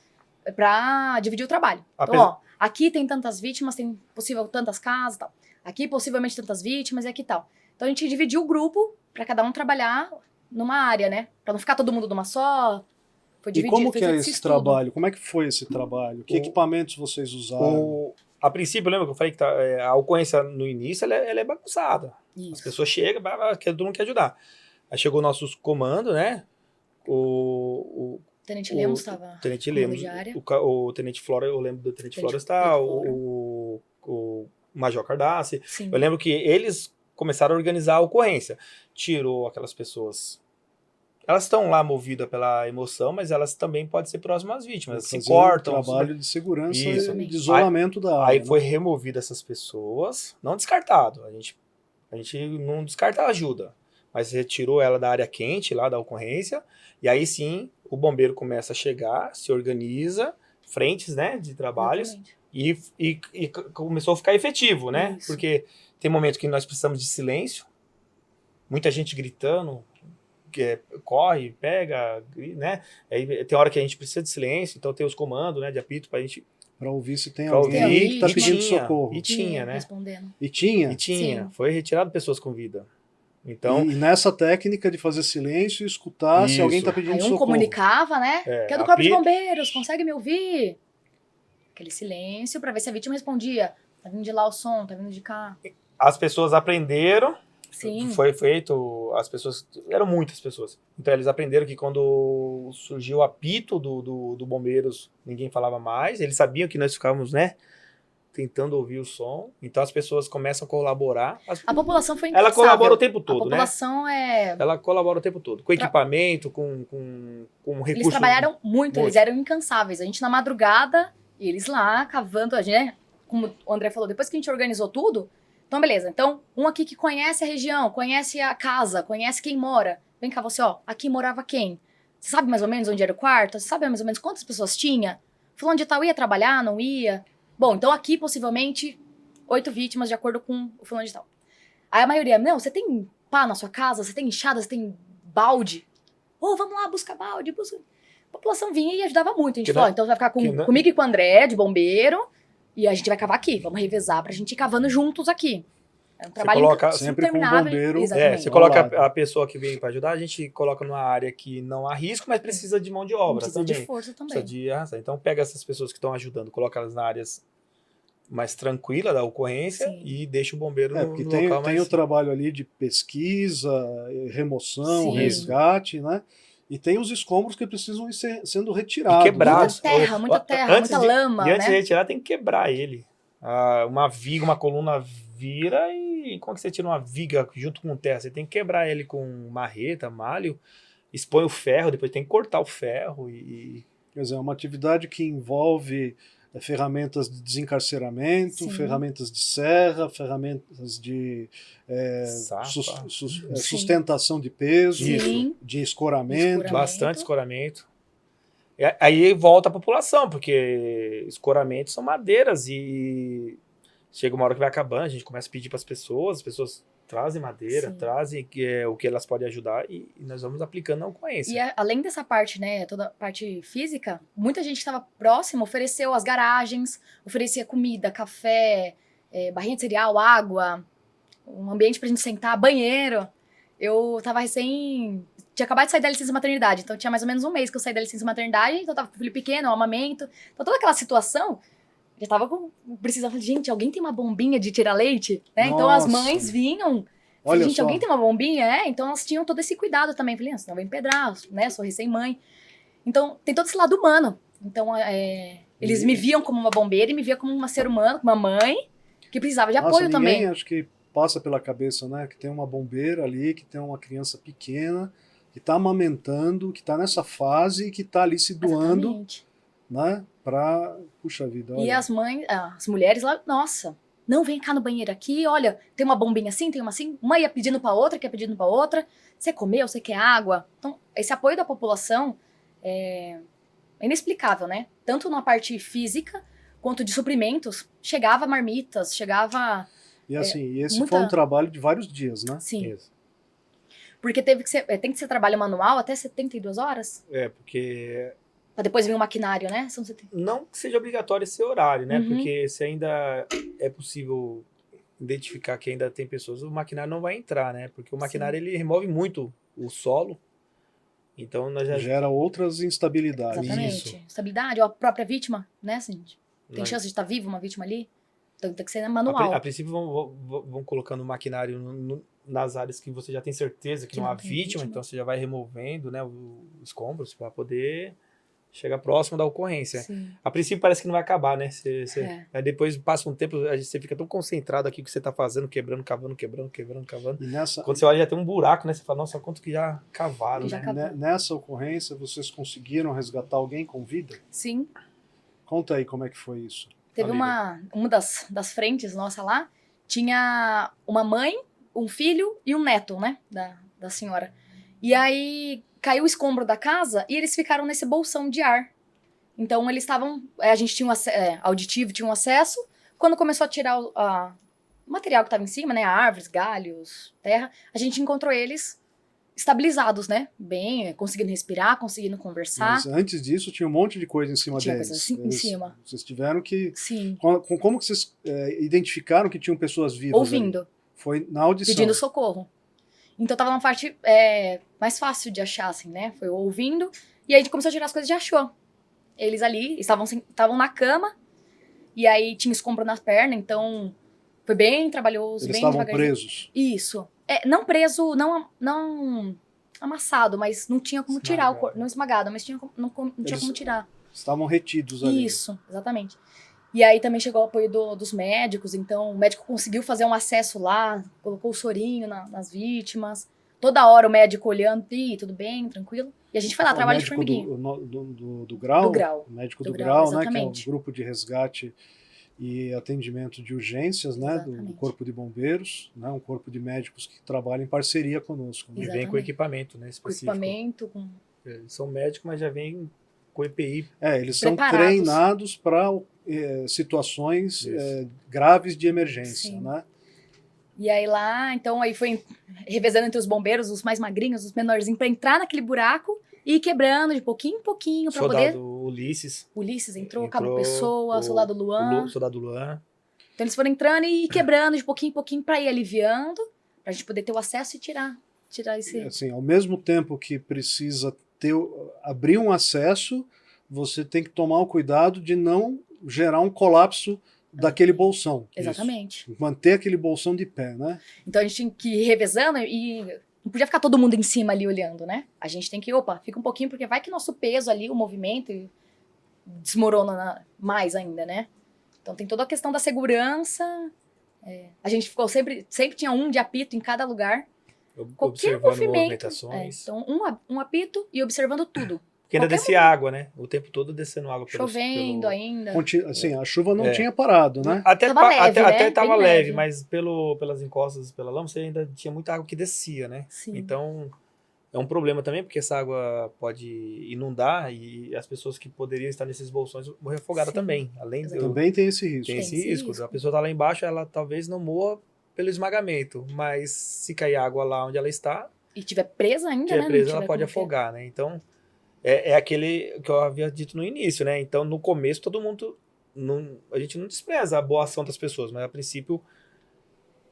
pra dividir o trabalho. Então, Apesar- ó, aqui tem tantas vítimas, tem possível tantas casas e tal. Aqui possivelmente tantas vítimas e aqui tal. Então a gente dividiu o grupo pra cada um trabalhar numa área, né? Pra não ficar todo mundo numa só. Foi E dividido. como foi que é feito esse estudo. trabalho? Como é que foi esse trabalho? Que equipamentos vocês usaram? A princípio, lembra que eu falei que a ocorrência no início ela é bagunçada. As Isso. pessoas chegam, todo mundo quer ajudar. Aí chegou o nosso comando, né? O Tenente o Lemos estava. Tenente comando Lemos, de área. o Tenente Flora, eu lembro do Tenente Flora está, Flora. o Major Cardassi. Sim. Eu lembro que eles começaram a organizar a ocorrência. Tirou aquelas pessoas. Elas estão lá movidas pela emoção, mas elas também podem ser próximas às vítimas. Se Fazer cortam. um trabalho de segurança Isso. e de isolamento da área. Aí né? foi removida essas pessoas, não descartado. A gente não descarta a ajuda, mas retirou ela da área quente, lá da ocorrência, e aí sim o bombeiro começa a chegar, se organiza, frentes, né, de trabalhos, Exatamente. e começou a ficar efetivo, né? Isso. Porque tem momentos que nós precisamos de silêncio, muita gente gritando, corre, pega, né? Aí tem hora que a gente precisa de silêncio, então tem os comandos, né, de apito pra gente Para ouvir se tem pra alguém ouvir, que está e pedindo tinha, socorro. e tinha, né? Respondendo. E tinha. E tinha, Sim. foi retirado pessoas com vida. Então, E nessa técnica de fazer silêncio e escutar se Isso. alguém está pedindo Aí um socorro. comunicava, né? Que é do Corpo de apito. Bombeiros, consegue me ouvir? Aquele silêncio pra ver se a vítima respondia. Tá vindo de lá o som, tá vindo de cá. as pessoas aprenderam, Sim. foi feito, as pessoas, eram muitas pessoas, então eles aprenderam que quando surgiu o apito do bombeiros, ninguém falava mais, eles sabiam que nós ficávamos, né, tentando ouvir o som, então as pessoas começam a colaborar. A população foi Ela incansável. colabora o tempo A todo, né? população é... Ela colabora o tempo todo, com equipamento, com recursos. Eles trabalharam muito, Muito. eles eram incansáveis. A gente na madrugada, e eles lá cavando, a gente, né? Como o André falou, depois que a gente organizou tudo, Então, beleza. Então, um aqui que conhece a região, conhece a casa, conhece quem mora. Vem cá, você, ó, aqui morava quem? Você sabe mais ou menos onde era o quarto? Você sabe mais ou menos quantas pessoas tinha? Fulano de tal ia trabalhar, não ia? Bom, então aqui, possivelmente, 8 vítimas, de acordo com o fulano de tal. Aí a maioria, não, você tem pá na sua casa? Você tem enxada? Você tem balde? Ô, vamos lá, busca balde, busca... A população vinha e ajudava muito. A gente falou, ó, então você vai ficar comigo e com o André, de bombeiro, e a gente vai cavar aqui. Vamos revezar pra gente ir cavando juntos aqui. É um trabalho sempre com o interminável. bombeiro. Exatamente. Você coloca a pessoa que vem para ajudar, a gente coloca numa área que não há risco, mas precisa de mão de obra Precisa também. de força também. Precisa de arrastar. Então pega essas pessoas que estão ajudando, coloca elas na áreas mais tranquila da ocorrência Sim. e deixa o bombeiro Porque no tem local mais... o trabalho ali de pesquisa, remoção, Sim. resgate, né? E tem os escombros que precisam ir sendo E retirados. quebrados. Muita terra, muita lama, E antes de né? retirar, tem que quebrar ele. Uma viga, uma coluna vira e como que você tira uma viga junto com terra? Você tem que quebrar ele com marreta, malho, expõe o ferro, depois tem que cortar o ferro Quer dizer, é uma atividade que envolve ferramentas de desencarceramento, Sim. ferramentas de serra, ferramentas de Sapa. sustentação de peso, Sim. de escoramento. bastante escoramento. E aí volta a população, porque escoramentos são madeiras e chega uma hora que vai acabando, a gente começa a pedir para as pessoas trazem madeira, Sim. trazem o que elas podem ajudar e nós vamos aplicando na ocorrência. E além dessa parte, né, toda a parte física, muita gente que estava próxima ofereceu as garagens, oferecia comida, café, barrinha de cereal, água, um ambiente pra gente sentar, banheiro. Eu tava tinha acabado de sair da licença maternidade, então tinha mais ou menos um mês que eu saí da licença maternidade, então eu tava com o filho pequeno, um amamento. Então toda aquela situação, já tava precisando, gente, alguém tem uma bombinha de tirar leite? Né? Então as Nossa. mães vinham, Olha gente, só. alguém tem uma bombinha? Então elas tinham todo esse cuidado também. Falei, senão vai empedrar, né? Sou recém-mãe. Então tem todo esse lado humano. Então eles me viam como uma bombeira e me viam como um ser humano, uma mãe, que precisava de apoio ninguém, também. Acho que passa pela cabeça, né? Que tem uma bombeira ali, que tem uma criança pequena, que está amamentando, que está nessa fase e que está ali se doando, Exatamente. né? Pra... Puxa vida, olha. E as mães, as mulheres lá, nossa, não, vem cá no banheiro aqui, olha, tem uma bombinha assim, tem uma assim, uma ia pedindo pra outra, que ia pedindo pra outra, você comeu, você quer água? Então, esse apoio da população é inexplicável, né? Tanto na parte física, quanto de suprimentos, chegava marmitas, chegava... E assim, esse muita- foi um trabalho de vários dias, né? Sim, Isso. porque tem que ser trabalho manual até 72 horas, Porque pra depois vir o maquinário, né? São 70. não que seja obrigatório esse horário, né? Uhum. Porque se ainda é possível identificar que ainda tem pessoas, o maquinário não vai entrar, né? Porque o maquinário ele remove muito o solo. Então nós já Gera outras instabilidades. Exatamente. Isso. Estabilidade, ou a própria vítima, né, gente? Tem nós- chance de estar viva uma vítima ali? Então tem que ser a manual. princípio vão colocando o maquinário nas áreas que você já tem certeza que não há tem vítima, então você já vai removendo, né, os escombros para poder chegar próximo da ocorrência. Sim. A princípio parece que não vai acabar, né? É. Aí depois passa um tempo, você fica tão concentrado aqui que você tá fazendo, quebrando, cavando. E nessa, Quando você olha já tem um buraco, né? Você fala, nossa, quanto que já cavaram, Já né? cavou. nessa ocorrência, vocês conseguiram resgatar alguém com vida? Sim. Conta aí como é que foi isso. Teve uma das frentes nossa lá, tinha uma mãe, um filho e um neto, né, da senhora. E aí caiu o escombro da casa e eles ficaram nesse bolsão de ar. Então eles estavam, a gente tinha auditivo, tinha um acesso. Quando começou a tirar o material que estava em cima, né, árvores, galhos, terra, a gente encontrou eles estabilizados, né, bem, conseguindo respirar, conseguindo conversar. Mas antes disso, tinha um monte de coisa em cima Tinha deles. coisa assim, em cima. Vocês tiveram que... Sim, Como que vocês identificaram que tinham pessoas vivas ouvindo. ali? Foi na audição. Pedindo socorro. Então tava na parte mais fácil de achar, assim, né? Foi ouvindo. E aí a gente começou a tirar as coisas e já achou. Eles ali estavam na cama. E aí tinha escombro na perna, então foi bem trabalhoso, Eles bem estavam devagarzinho. presos. Isso. Não preso, não amassado, mas não tinha como tirar o corpo. Não esmagado, mas não tinha como tirar. Estavam retidos ali. Isso, exatamente. E aí também chegou o apoio dos médicos, então o médico conseguiu fazer um acesso lá, colocou o sorinho nas vítimas. Toda hora o médico olhando, tudo bem, tranquilo. E a gente foi lá, trabalho de formiguinha. Do grau? Do grau. O médico Do do grau, grau, né? Que é o exatamente. grupo de resgate e atendimento de urgências, né, do Exatamente. Corpo de Bombeiros, né, um corpo de médicos que trabalha em parceria conosco. Né? E vem com Exatamente. equipamento, né, Com específico. equipamento, com... Eles são médicos, mas já vem com EPI. Eles são Preparados. treinados para situações Isso. graves de emergência, Sim. né? E aí lá, então aí foi revezando entre os bombeiros, os mais magrinhos, os menorzinhos, pra entrar naquele buraco e ir quebrando de pouquinho em pouquinho pra Soldado poder... Ulisses. Ulisses entrou, Cabo Pessoa, o- Soldado Luan. o Soldado Luan. Então eles foram entrando e quebrando de pouquinho em pouquinho pra ir aliviando, pra gente poder ter o acesso e tirar esse... Assim, ao mesmo tempo que precisa abrir um acesso, você tem que tomar o cuidado de não gerar um colapso daquele bolsão. Exatamente. Isso. Manter aquele bolsão de pé, né? Então a gente tinha que ir revezando e não podia ficar todo mundo em cima ali olhando, né? A gente tem que, fica um pouquinho, porque vai que nosso peso ali, o movimento, desmorona mais ainda, né? Então tem toda a questão da segurança. A gente ficou sempre tinha um de apito em cada lugar. Qualquer Observando movimento. movimentações. Então um apito e observando tudo. Porque ainda qualquer descia água, né? O tempo todo descendo água. Chovendo ainda. Assim, a chuva não tinha parado, né? Até Tava leve, né? até tava Bem leve, leve. mas pelas encostas, pela lama, você ainda tinha muita água que descia, né? Sim. Então, é um problema também, porque essa água pode inundar e as pessoas que poderiam estar nesses bolsões morrer afogadas Sim. também. Além Também tem esse risco. tem esse Tem esse risco. risco. A pessoa tá lá embaixo, ela talvez não morra pelo esmagamento, mas se cair água lá onde ela está, E tiver presa ainda, que né? é Não presa, tiver ela pode como ter. afogar, né? Então, é aquele que eu havia dito no início, né? Então, no começo, todo mundo... a gente não despreza a boa ação das pessoas, mas a princípio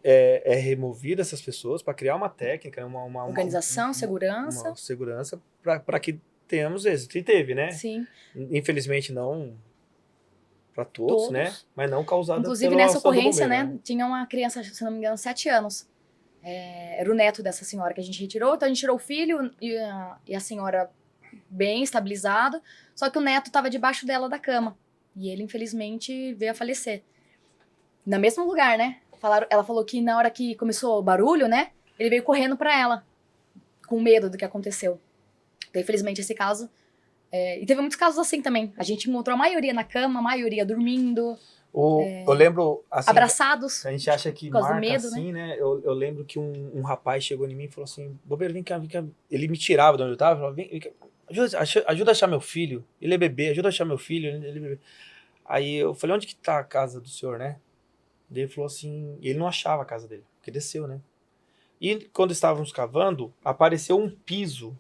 é removida essas pessoas para criar uma técnica, uma Organização, segurança. uma segurança para que tenhamos êxito. E teve, né? Sim. Infelizmente não para todos, né? Mas não causada Inclusive, pela nessa ação do ocorrência, bombeiro, né? Tinha uma criança, se não me engano, 7 anos. Era o neto dessa senhora que a gente retirou. Então, a gente tirou o filho e a senhora bem estabilizado. Só que o neto estava debaixo dela da cama. E ele, infelizmente, veio a falecer. No mesmo lugar, né? Ela falou que na hora que começou o barulho, né? Ele veio correndo pra ela. Com medo do que aconteceu. Então, infelizmente, esse caso... e teve muitos casos assim também. A gente encontrou a maioria na cama, a maioria dormindo, Eu lembro, assim, abraçados. a gente acha que Por causa do marca medo, assim, né? Eu lembro que um rapaz chegou em mim e falou assim, Bobeiro, vem cá, vem cá. Ele me tirava de onde eu tava, falava, vem cá, ajuda a achar meu filho. Ele é bebê, ajuda a achar meu filho. Ele é bebê. Aí eu falei, onde que tá a casa do senhor, né? Daí ele falou assim, ele não achava a casa dele, porque desceu, né? E quando estávamos cavando, apareceu um piso.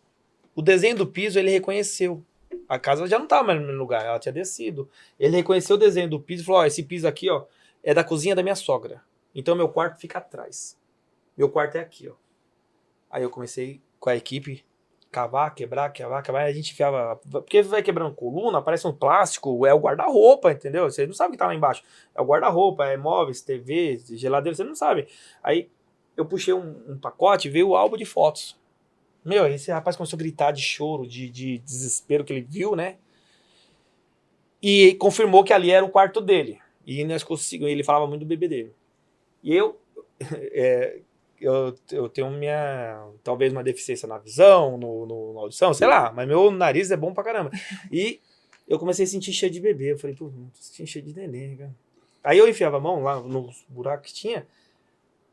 O desenho do piso ele reconheceu. A casa já não estava mais no mesmo lugar, ela tinha descido. Ele reconheceu o desenho do piso e falou, esse piso aqui, ó, é da cozinha da minha sogra. Então meu quarto fica atrás. Meu quarto é aqui, ó. Aí eu comecei com a equipe cavar, quebrar, a gente enfiava, porque vai quebrando coluna, aparece um plástico, é o guarda-roupa, entendeu? Você não sabe o que tá lá embaixo. É o guarda-roupa, é móveis, TV, geladeira, você não sabe. Aí eu puxei um pacote e veio o álbum de fotos. Meu, esse rapaz começou a gritar de choro, de desespero que ele viu, né? E confirmou que ali era o quarto dele. E nós conseguimos, ele falava muito do bebê dele. E eu tenho talvez uma deficiência na visão, na audição, sei lá, mas meu nariz é bom pra caramba. E eu comecei a sentir cheio de bebê. Eu falei, pô, tô cheio de neném, cara. Aí eu enfiava a mão lá nos buracos que tinha,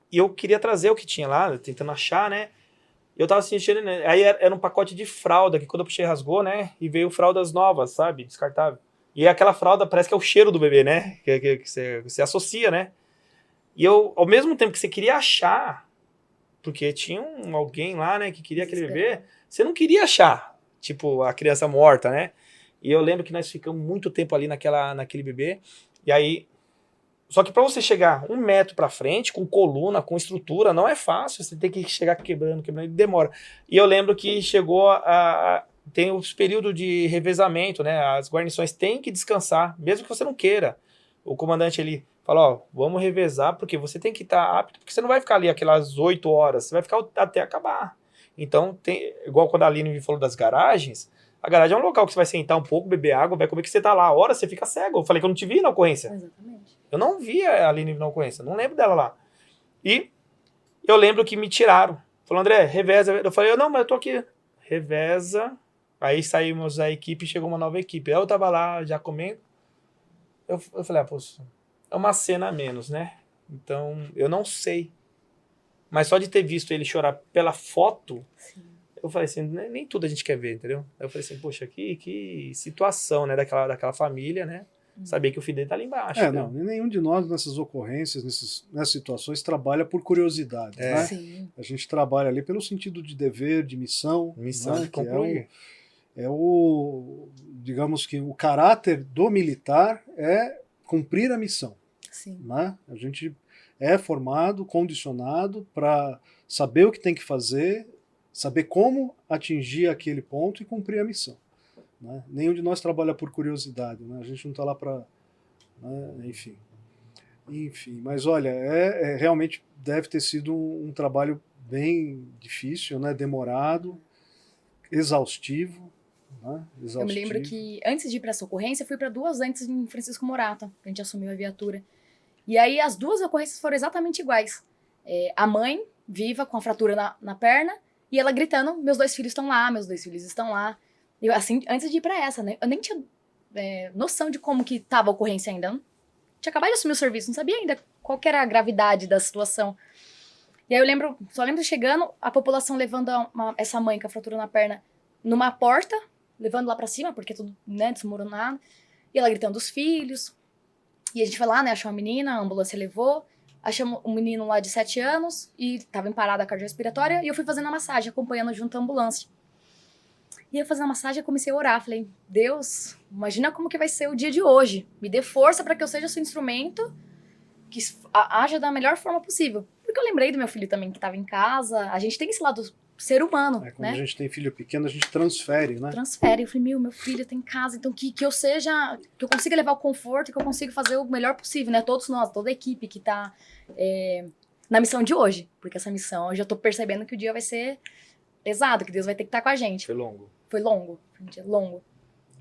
e eu queria trazer o que tinha lá, tentando achar, né? Eu tava sentindo, né? Aí era um pacote de fralda, que quando eu puxei rasgou, né? E veio fraldas novas, sabe? Descartável. E aquela fralda parece que é o cheiro do bebê, né? Que você associa, né? E eu, ao mesmo tempo que você queria achar, porque tinha alguém lá, né, que queria aquele bebê, você não queria achar, tipo, a criança morta, né? E eu lembro que nós ficamos muito tempo ali naquele bebê, e aí... Só que para você chegar 1 metro para frente, com coluna, com estrutura, não é fácil. Você tem que chegar quebrando, e demora. E eu lembro que chegou tem os períodos de revezamento, né? As guarnições têm que descansar, mesmo que você não queira. O comandante, ele fala, ó, vamos revezar, porque você tem que estar apto, porque você não vai ficar ali aquelas 8 horas, você vai ficar até acabar. Então, igual quando a Aline me falou das garagens, a garagem é um local que você vai sentar um pouco, beber água, vai comer que você tá lá. A hora você fica cego. Eu falei que eu não te vi na ocorrência. Exatamente. Eu não vi a Aline na ocorrência, não lembro dela lá. E eu lembro que me tiraram. Falou, André, reveza. Eu falei, não, mas eu tô aqui. Reveza. Aí saímos da equipe e chegou uma nova equipe. Aí eu tava lá já comendo. Eu falei, poxa, é uma cena a menos, né? Então, eu não sei. Mas só de ter visto ele chorar pela foto, Sim. eu falei assim, nem tudo a gente quer ver, entendeu? Aí eu falei assim, poxa, que situação, né, daquela família, né? Saber que o filho dele tá ali embaixo, entendeu? Não, nenhum de nós nessas ocorrências, nessas situações, trabalha por curiosidade, né? Sim. A gente trabalha ali pelo sentido de dever, de missão, Missão né? de Que é concluir. digamos que o caráter do militar é cumprir a missão, Sim. né? A gente é formado, condicionado para saber o que tem que fazer, saber como atingir aquele ponto e cumprir a missão, né? Nenhum de nós trabalha por curiosidade, né? A gente não está lá para, né? Enfim, mas olha, realmente deve ter sido um trabalho bem difícil, né? Demorado, exaustivo, né? Eu me lembro que antes de ir pra essa ocorrência, eu fui pra 2 antes em Francisco Morata, que a gente assumiu a viatura. E aí as 2 ocorrências foram exatamente iguais. A mãe, viva, com a fratura na perna, e ela gritando, meus 2 filhos estão lá, meus 2 filhos estão lá. E eu, assim, antes de ir pra essa, né? Eu nem tinha noção de como que tava a ocorrência ainda. Eu tinha acabado de assumir o serviço, não sabia ainda qual que era a gravidade da situação. E aí só lembro chegando, a população levando essa mãe com a fratura na perna numa porta, levando lá pra cima, porque tudo, né, desmoronado. E ela gritando os filhos. E a gente foi lá, né, achou a menina, a ambulância levou. Achamos um menino lá de 7 anos e tava em parada cardiorrespiratória. E eu fui fazendo a massagem, acompanhando junto à ambulância. E eu fazendo a massagem, eu comecei a orar. Falei, Deus, imagina como que vai ser o dia de hoje. Me dê força para que eu seja seu instrumento, que haja da melhor forma possível. Porque eu lembrei do meu filho também, que estava em casa. A gente tem esse lado ser humano, quando né? a gente tem filho pequeno, a gente transfere, né? Transfere. Eu falei, meu filho tá em casa, então que eu seja, que eu consiga levar o conforto, que eu consiga fazer o melhor possível, né? Todos nós, toda a equipe que tá na missão de hoje. Porque essa missão, eu já tô percebendo que o dia vai ser pesado, que Deus vai ter que estar com a gente. Foi longo. Foi longo, foi um dia longo.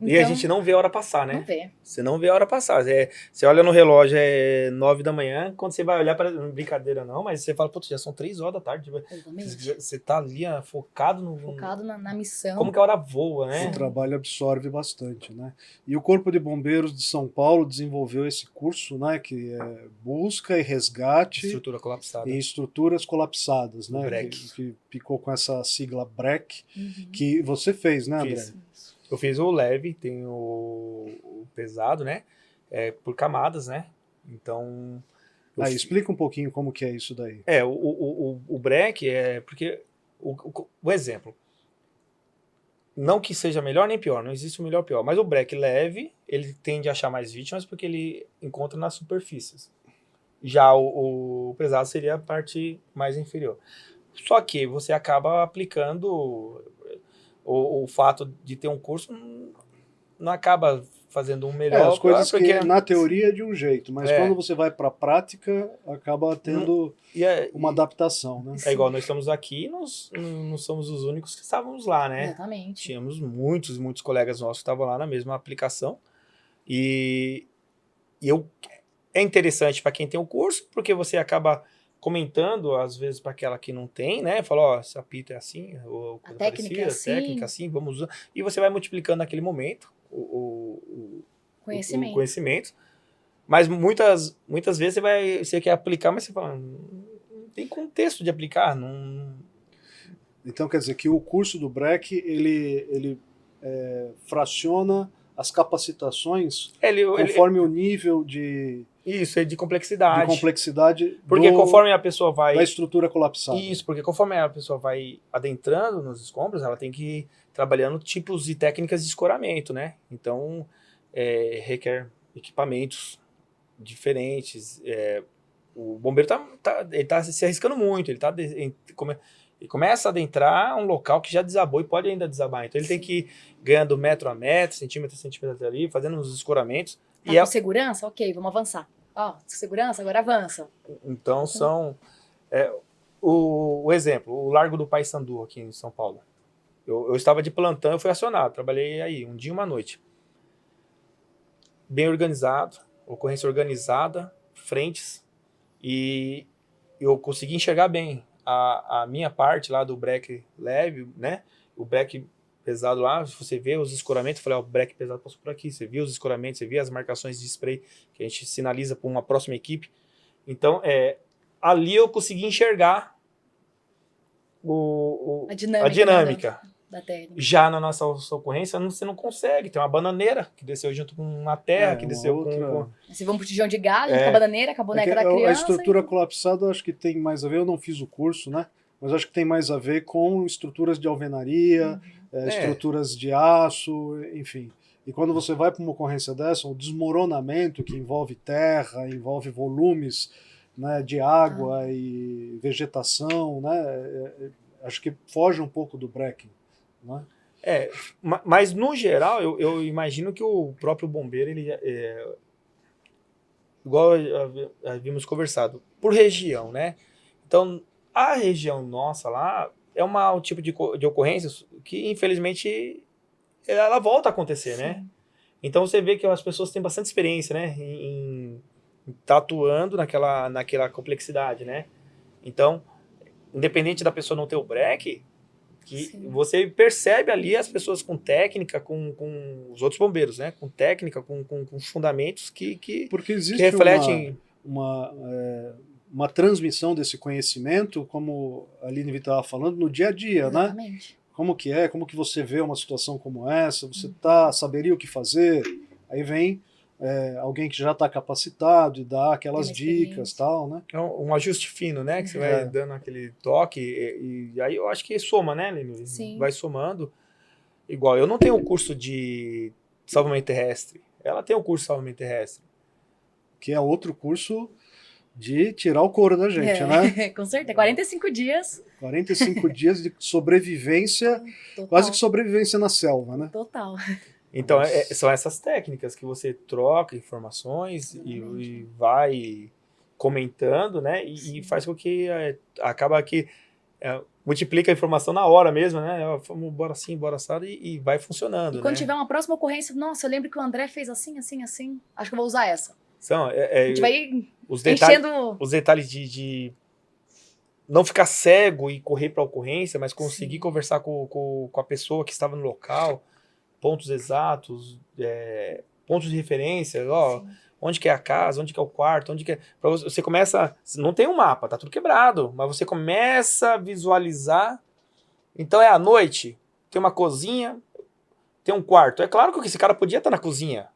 E a gente não vê a hora passar, né? Não vê. Você não vê a hora passar. Você olha no relógio, é 9 da manhã, quando você vai olhar para brincadeira não, mas você fala, putz, já são 3 horas da tarde. Exatamente. Você tá ali focado Focado na missão. Como que a hora voa, né? O trabalho absorve bastante, né? E o Corpo de Bombeiros de São Paulo desenvolveu esse curso, né? Que é busca e resgate Estrutura colapsada. em estruturas colapsadas, né? BREC. Que ficou com essa sigla BREC, Uhum. que você fez, né, André? Fiz. Eu fiz o leve, tem o pesado, né? Por camadas, né? Então... Explica um pouquinho como que é isso daí. O break é porque... O exemplo. Não que seja melhor nem pior, não existe o melhor ou pior. Mas o break leve, ele tende a achar mais vítimas porque ele encontra nas superfícies. Já o pesado seria a parte mais inferior. Só que você acaba aplicando... O fato de ter um curso não acaba fazendo um melhor. As coisas porque que na teoria é de um jeito, mas quando você vai para a prática, acaba tendo uma adaptação, né? É igual, nós estamos aqui, nós não somos os únicos que estávamos lá, né? Exatamente. Tínhamos muitos colegas nossos que estavam lá na mesma aplicação. E é interessante para quem tem o curso, porque você acaba comentando, às vezes, para aquela que não tem, né? Fala, ó, esse apito é assim, ou a técnica parecida, é assim. técnica assim, vamos usar. E você vai multiplicando naquele momento o conhecimento. Mas muitas vezes você quer aplicar, mas você fala, não tem contexto de aplicar. Não... Então, quer dizer que o curso do BREC, ele fraciona as capacitações conforme o nível de... Isso, é de complexidade. De complexidade porque conforme a pessoa vai... Da estrutura colapsada. Isso, porque conforme a pessoa vai adentrando nos escombros, ela tem que ir trabalhando tipos e técnicas de escoramento, né? Então, requer equipamentos diferentes. O bombeiro ele tá se arriscando muito, ele começa a adentrar um local que já desabou e pode ainda desabar. Então, ele tem que ir ganhando metro a metro, centímetro a centímetro ali, fazendo uns escoramentos. Tá com segurança? Ok, vamos avançar. Segurança, agora avança. Então, são... o exemplo, o Largo do Paissandu, aqui em São Paulo. Eu estava de plantão, eu fui acionado, trabalhei aí um dia e uma noite. Bem organizado, ocorrência organizada, frentes, e eu consegui enxergar bem a minha parte lá do break leve, né? O break pesado lá, se você vê os escoramentos, eu falei, ó, o breque pesado passou por aqui, você viu os escoramentos, você viu as marcações de spray que a gente sinaliza para uma próxima equipe. Então, ali eu consegui enxergar a dinâmica. Da técnica. Já na nossa ocorrência, você não consegue. Tem uma bananeira que desceu junto com uma terra, que desceu com... Você vai pro tijão de galho, com a bananeira, com a boneca da criança. A estrutura colapsada, acho que tem mais a ver, eu não fiz o curso, né? Mas acho que tem mais a ver com estruturas de alvenaria, estruturas de aço, enfim. E quando você vai para uma ocorrência dessa, o desmoronamento que envolve terra, envolve volumes, né, de água e vegetação, né? Acho que foge um pouco do breaking. Né? Mas no geral, eu imagino que o próprio bombeiro, ele igual havíamos conversado, por região, né? Então, a região nossa lá é um tipo de ocorrência que, infelizmente, ela volta a acontecer, sim, né? Então, você vê que as pessoas têm bastante experiência, né? Em estar atuando naquela complexidade, né? Então, independente da pessoa não ter o break, você percebe ali as pessoas com técnica, com os outros bombeiros, né? Com técnica, com fundamentos porque existe que refletem... uma transmissão desse conhecimento, como a Aline estava falando, no dia a dia, exatamente, né? Como que você vê uma situação como essa, você saberia o que fazer, aí vem alguém que já está capacitado e dá aquelas dicas, tal, né? É um ajuste fino, né? Que você vai dando aquele toque e aí eu acho que soma, né, Aline? Sim. Vai somando. Igual, eu não tenho o curso de salvamento terrestre, ela tem o curso de salvamento terrestre. Que é outro curso de tirar o couro da gente, né? Com certeza, 45 dias. 45 dias de sobrevivência, total, quase que sobrevivência na selva, né? Total. Então, são essas técnicas que você troca informações e vai comentando, né? E faz com que acaba que multiplica a informação na hora mesmo, né? Vamos bora assim, bora assado e vai funcionando, e quando né? tiver uma próxima ocorrência, nossa, eu lembro que o André fez assim, assim, assim. Acho que eu vou usar essa. A gente vai os detalhes de não ficar cego e correr para a ocorrência, mas conseguir conversar com a pessoa que estava no local, pontos exatos, pontos de referência, onde que é a casa, onde que é o quarto, onde que é... Você começa... Não tem um mapa, tá tudo quebrado, mas você começa a visualizar. Então é à noite, tem uma cozinha, tem um quarto. É claro que esse cara podia estar na cozinha,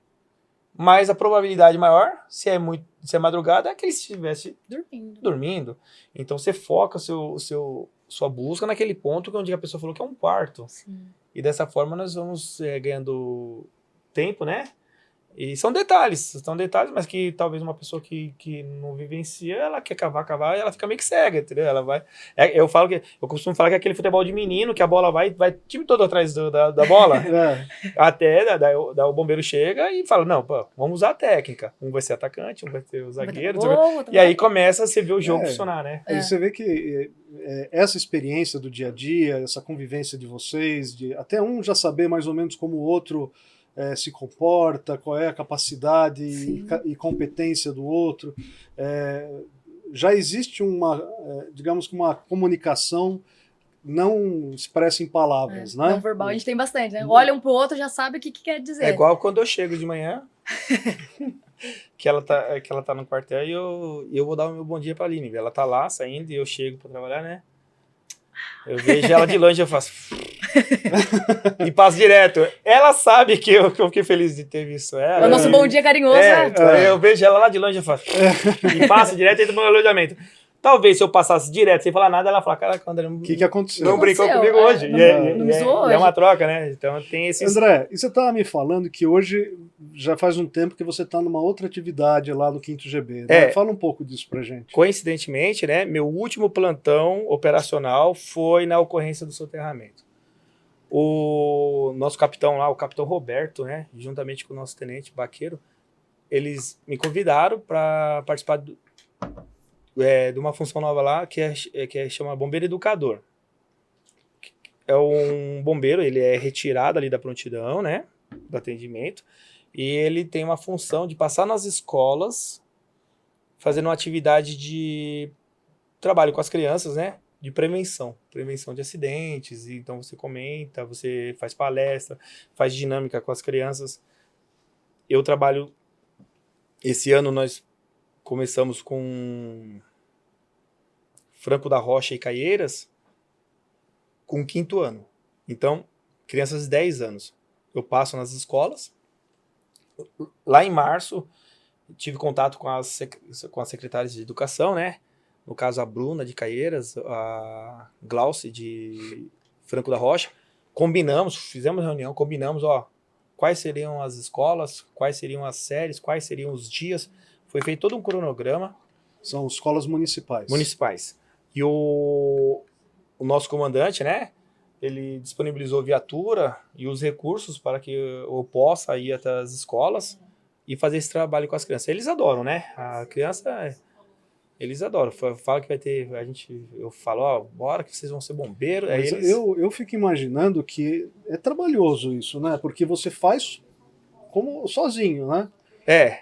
mas a probabilidade maior, se é madrugada, é que ele estivesse dormindo. Então você foca sua busca naquele ponto onde a pessoa falou que é um quarto. Sim. E dessa forma nós vamos ganhando tempo, né? E são detalhes, mas que talvez uma pessoa que não vivencia, ela quer cavar, e ela fica meio que cega, entendeu? Ela vai... eu costumo falar que é aquele futebol de menino, que a bola vai time todo atrás da bola, até daí o bombeiro chega e fala, não, pô, vamos usar a técnica. Um vai ser atacante, um vai ser o zagueiro, e aí começa a você ver o jogo funcionar, né? Aí você vê que essa experiência do dia a dia, essa convivência de vocês, de até um já saber mais ou menos como o outro se comporta, qual é a capacidade e competência do outro. Já existe digamos que uma comunicação não expressa em palavras, né? Não verbal, a gente tem bastante, né? Olha um pro outro, já sabe o que quer dizer. É igual quando eu chego de manhã, que ela tá no quartel e eu vou dar o meu bom dia pra Aline. Ela tá lá, saindo, e eu chego pra trabalhar, né? Eu vejo ela de longe, eu faço... e passo direto. Ela sabe que eu fiquei feliz de ter visto ela. É o nosso bom dia carinhoso. Eu vejo ela lá de longe, eu faço... e passo direto e entra no meu alojamento. Talvez se eu passasse direto sem falar nada, ela fala, caraca, André, o que aconteceu? Não brincou comigo hoje. E é uma troca, né? Então tem esses... André, e você estava me falando que hoje já faz um tempo que você está numa outra atividade lá no 5º GB. Né? Fala um pouco disso pra gente. Coincidentemente, né, meu último plantão operacional foi na ocorrência do soterramento. O nosso capitão lá, o capitão Roberto, né, juntamente com o nosso tenente Baqueiro, eles me convidaram para participar de uma função nova lá que chama Bombeiro Educador. É um bombeiro, ele é retirado ali da prontidão, né, do atendimento, e ele tem uma função de passar nas escolas, fazendo uma atividade de trabalho com as crianças, né, de prevenção de acidentes. E então você comenta, você faz palestra, faz dinâmica com as crianças. Eu trabalho, esse ano nós começamos com Franco da Rocha e Caieiras com o 5º ano. Então, crianças de 10 anos. Eu passo nas escolas. Lá em março, tive contato com as secretárias de educação, né? No caso, a Bruna de Caieiras, a Glauce de Franco da Rocha. Combinamos, fizemos reunião, combinamos, quais seriam as escolas, quais seriam as séries, quais seriam os dias. Foi feito todo um cronograma. São escolas municipais. Municipais. E o nosso comandante, né? Ele disponibilizou viatura e os recursos para que eu possa ir até as escolas e fazer esse trabalho com as crianças. Eles adoram, né? A criança, eles adoram. Fala que vai ter, eu falo, bora que vocês vão ser bombeiros. Aí eles... eu fico imaginando que é trabalhoso isso, né? Porque você faz como sozinho, né?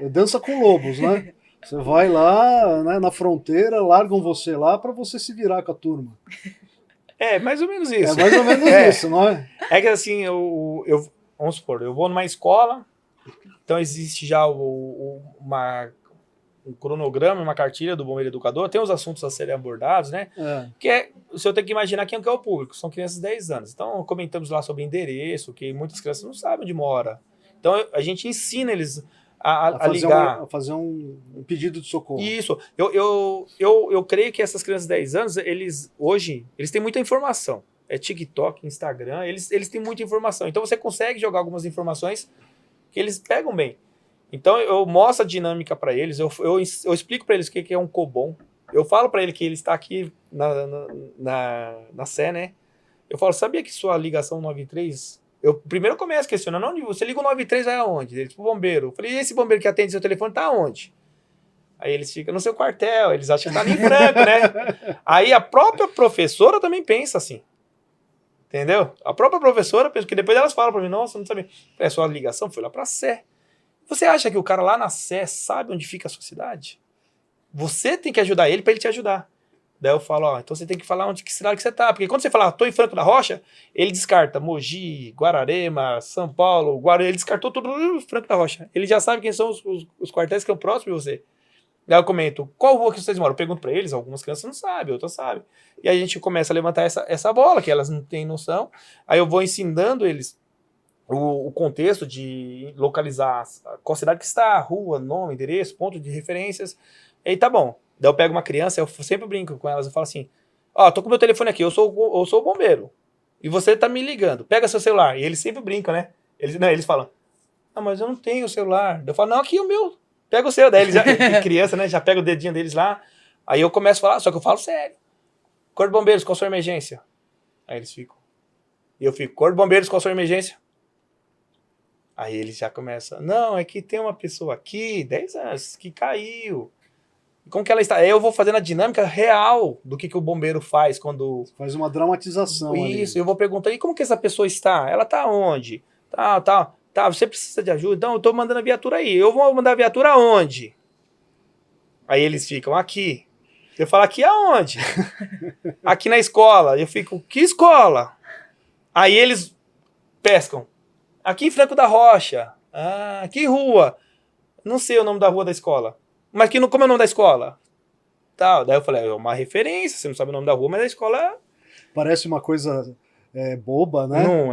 Dança com lobos, né? Você vai lá, né, na fronteira, largam você lá para você se virar com a turma. Mais ou menos isso. É mais ou menos isso, não é? É que assim, vamos supor, eu vou numa escola, então existe já um cronograma, uma cartilha do bombeiro educador, tem os assuntos a serem abordados, né? Que se eu tenho que imaginar quem é o público, são crianças de 10 anos. Então comentamos lá sobre endereço, que muitas crianças não sabem onde mora. Então a gente ensina eles a ligar. A fazer um pedido de socorro. Isso. Eu creio que essas crianças de 10 anos, hoje, eles têm muita informação. É TikTok, Instagram, eles têm muita informação. Então você consegue jogar algumas informações que eles pegam bem. Então eu mostro a dinâmica para eles, eu explico para eles o que é um COBOM. Eu falo para ele que ele está aqui na Sé, né? Eu falo, sabia que sua ligação 93... Primeiro eu começo questionando, onde você liga o 93, vai aonde? Eles, pro bombeiro. Eu falei, e esse bombeiro que atende seu telefone tá aonde? Aí eles ficam no seu quartel, eles acham que tá ali em Franco, né? Aí a própria professora também pensa assim. Entendeu? A própria professora pensa, porque depois elas falam pra mim, nossa, não sabia. A sua ligação foi lá pra Sé. Você acha que o cara lá na Sé sabe onde fica a sua cidade? Você tem que ajudar ele pra ele te ajudar. Daí eu falo, então você tem que falar que cidade que você tá. Porque quando você fala, tô em Franco da Rocha, ele descarta Mogi, Guararema, São Paulo, Guarulhos, ele descartou tudo Franco da Rocha. Ele já sabe quem são os quartéis que estão próximos de você. Daí eu comento, qual rua que vocês moram? Eu pergunto pra eles, algumas crianças não sabem, outras sabem. E aí a gente começa a levantar essa bola, que elas não têm noção. Aí eu vou ensinando eles o contexto de localizar qual cidade que está, rua, nome, endereço, ponto de referências. E aí tá bom. Daí eu pego uma criança, eu sempre brinco com elas, eu falo assim, tô com meu telefone aqui, eu sou o bombeiro, e você tá me ligando, pega seu celular. E eles sempre brincam, né? Eles falam, mas eu não tenho celular. Daí eu falo, não, aqui o meu, pega o seu. Daí eles criança, né, já pega o dedinho deles lá, aí eu começo a falar, só que eu falo sério. Corpo de Bombeiros, qual a sua emergência? Aí eles ficam, e eu fico, Corpo de Bombeiros, qual a sua emergência? Aí eles já começam, não, é que tem uma pessoa aqui, 10 anos, que caiu. Como que ela está? Aí eu vou fazendo a dinâmica real do que o bombeiro faz quando... Faz uma dramatização. Isso, ali. eu vou perguntar, e como que essa pessoa está? Ela está onde? Tá, você precisa de ajuda? Então, eu estou mandando a viatura aí. Eu vou mandar a viatura aonde? Aí eles ficam, aqui. Eu falo, aqui aonde? Aqui na escola. Eu fico, que escola? Aí eles pescam. Aqui em Franco da Rocha. Ah, que rua? Não sei o nome da rua da escola. Mas como é o nome da escola? Daí eu falei, é uma referência, você não sabe o nome da rua, mas a escola... Parece uma coisa boba, né? Não,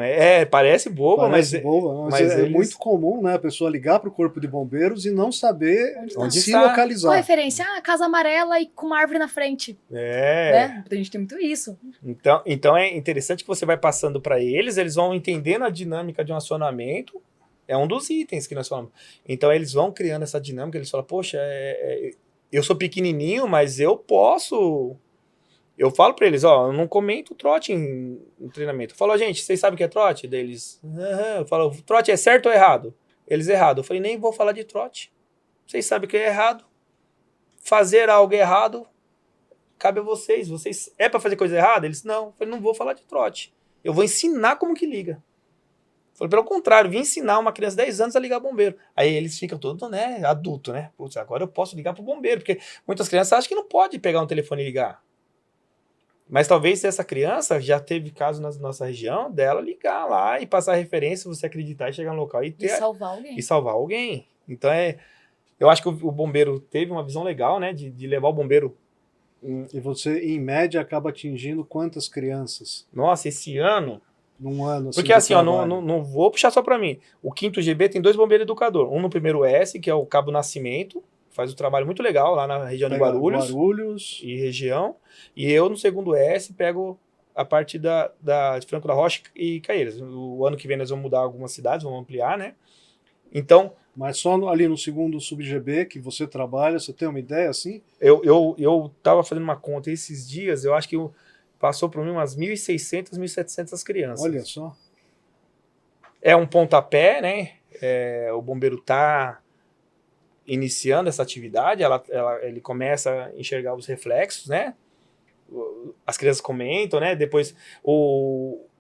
parece boba, mas é muito comum, né, a pessoa ligar para o corpo de bombeiros e não saber onde se localizar. Qual a referência? Casa amarela e com uma árvore na frente. Né? A gente tem muito isso. Então é interessante que você vai passando para eles vão entendendo a dinâmica de um acionamento. É um dos itens que nós falamos. Então eles vão criando essa dinâmica, eles falam, poxa, eu sou pequenininho, mas eu posso... Eu falo para eles, eu não comento trote em treinamento. Eu falo, gente, vocês sabem o que é trote? Daí eles, eu falo, trote é certo ou errado? Eles, errado. Eu falei, nem vou falar de trote. Vocês sabem o que é errado. Fazer algo errado, cabe a vocês. É para fazer coisa errada? Eles, não. Eu falei, não vou falar de trote. Eu vou ensinar como que liga. Falei, pelo contrário, vim ensinar uma criança de 10 anos a ligar bombeiro. Aí eles ficam todos, né, adulto, né? Putz, agora eu posso ligar pro bombeiro, porque muitas crianças acham que não pode pegar um telefone e ligar. Mas talvez essa criança já teve caso na nossa região dela ligar lá e passar referência, você acreditar e chegar no local e E salvar alguém. e salvar alguém. Então eu acho que o bombeiro teve uma visão legal, né, de levar o bombeiro. E você, em média, acaba atingindo quantas crianças Nossa, esse ano. num ano? Porque de assim, ó, trabalho? não vou puxar só para mim. O 5º GB tem 2 bombeiros educadores. Um no primeiro S, que é o Cabo Nascimento, faz um trabalho muito legal lá na região de Pega Guarulhos e região. E eu no segundo S pego a parte de Franco da Rocha e Caieiras. O ano que vem nós vamos mudar algumas cidades, vamos ampliar, né? Então, Mas só ali no segundo sub-GB que você trabalha, você tem uma ideia assim? eu tava fazendo uma conta esses dias, eu acho que passou por mim umas 1.600, 1.700 crianças. Olha só. É um pontapé, né? O bombeiro tá iniciando essa atividade, ele começa a enxergar os reflexos, né? As crianças comentam, né? Depois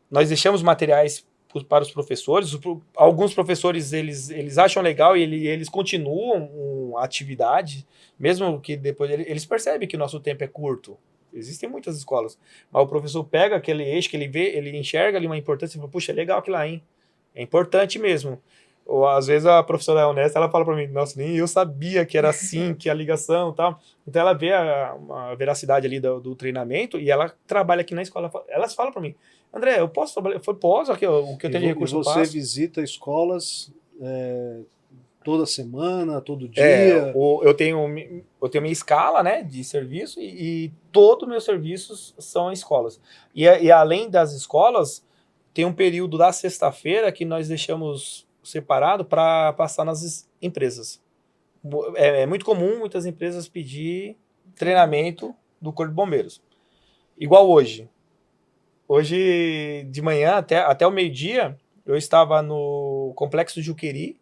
nós deixamos materiais para os professores. Alguns professores eles acham legal e eles continuam a atividade, mesmo que depois eles percebem que o nosso tempo é curto. Existem muitas escolas, mas o professor pega aquele eixo que ele vê, ele enxerga ali uma importância e fala, puxa, é legal aquilo lá, hein? É importante mesmo. Ou às vezes a professora é honesta, ela fala para mim, nossa, nem eu sabia que era assim, que a ligação e tal. Então ela vê a veracidade ali do treinamento e ela trabalha aqui na escola. Elas falam para mim, André, eu posso trabalhar? Foi posso, o que eu tenho de recurso eu você passo. visita escolas toda semana, todo dia? Eu tenho minha escala, né, de serviço e todos os meus serviços são em escolas. E além das escolas, tem um período da sexta-feira que nós deixamos separado para passar nas empresas. É muito comum muitas empresas pedir treinamento do Corpo de Bombeiros. Igual hoje. Hoje de manhã até o meio-dia, eu estava no Complexo Juqueri,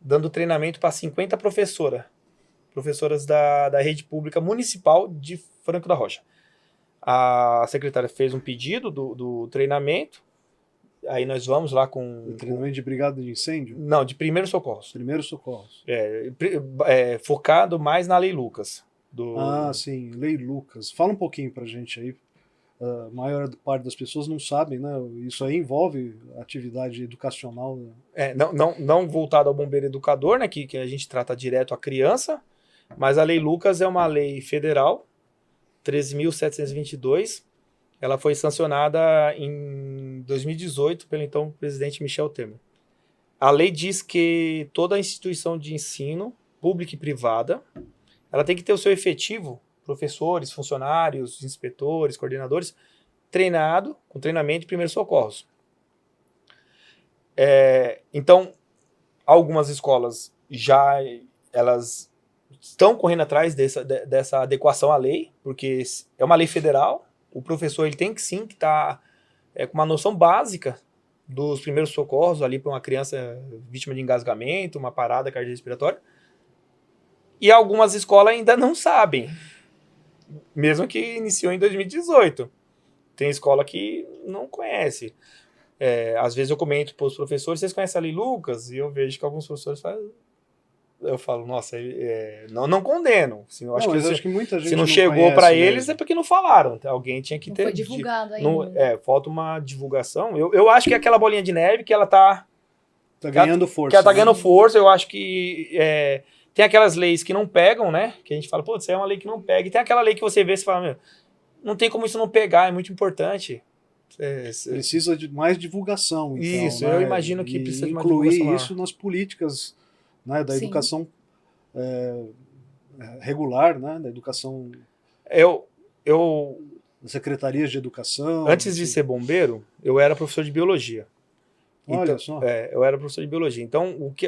dando treinamento para 50 professoras da rede pública municipal de Franco da Rocha. A secretária fez um pedido do treinamento, aí nós vamos lá com... Treinamento de brigada de incêndio? Não, de primeiros socorros. Primeiros socorros. Focado mais na Lei Lucas. Sim, Lei Lucas. Fala um pouquinho pra gente aí. A maior parte das pessoas não sabem, né? Isso aí envolve atividade educacional. Né? Não voltado ao bombeiro educador, né? Que a gente trata direto a criança, mas a Lei Lucas é uma lei federal, 13.722. Ela foi sancionada em 2018 pelo então presidente Michel Temer. A lei diz que toda instituição de ensino, pública e privada, ela tem que ter o seu efetivo, professores, funcionários, inspetores, coordenadores, treinado, com treinamento de primeiros socorros. Então, algumas escolas elas estão correndo atrás dessa adequação à lei, porque é uma lei federal, o professor ele tem que sim que estar com uma noção básica dos primeiros socorros ali para uma criança vítima de engasgamento, uma parada cardiorrespiratória. E algumas escolas ainda não sabem, mesmo que iniciou em 2018. Tem escola que não conhece. Às vezes eu comento para os professores, vocês conhecem a Lei Lucas? E eu vejo que alguns professores fazem... Eu falo, nossa, não condeno. Assim, acho que muita gente se não chegou para eles é porque não falaram. Alguém tinha que não É ter. Foi divulgado ainda. Falta uma divulgação. Eu acho que é aquela bolinha de neve que ela tá ganhando força. Que ela tá ganhando força. Eu acho que tem aquelas leis que não pegam, né? Que a gente fala, pô, isso é uma lei que não pega. E tem aquela lei que você vê e fala, meu, não tem como isso não pegar, é muito importante. Precisa de mais divulgação. Então, isso, né? eu imagino que precisa de mais divulgação. Incluir isso nas políticas, né, da educação regular, né, da educação... das secretarias de educação... Antes de ser bombeiro, eu era professor de biologia. Olha só. Eu era professor de biologia. Então, o que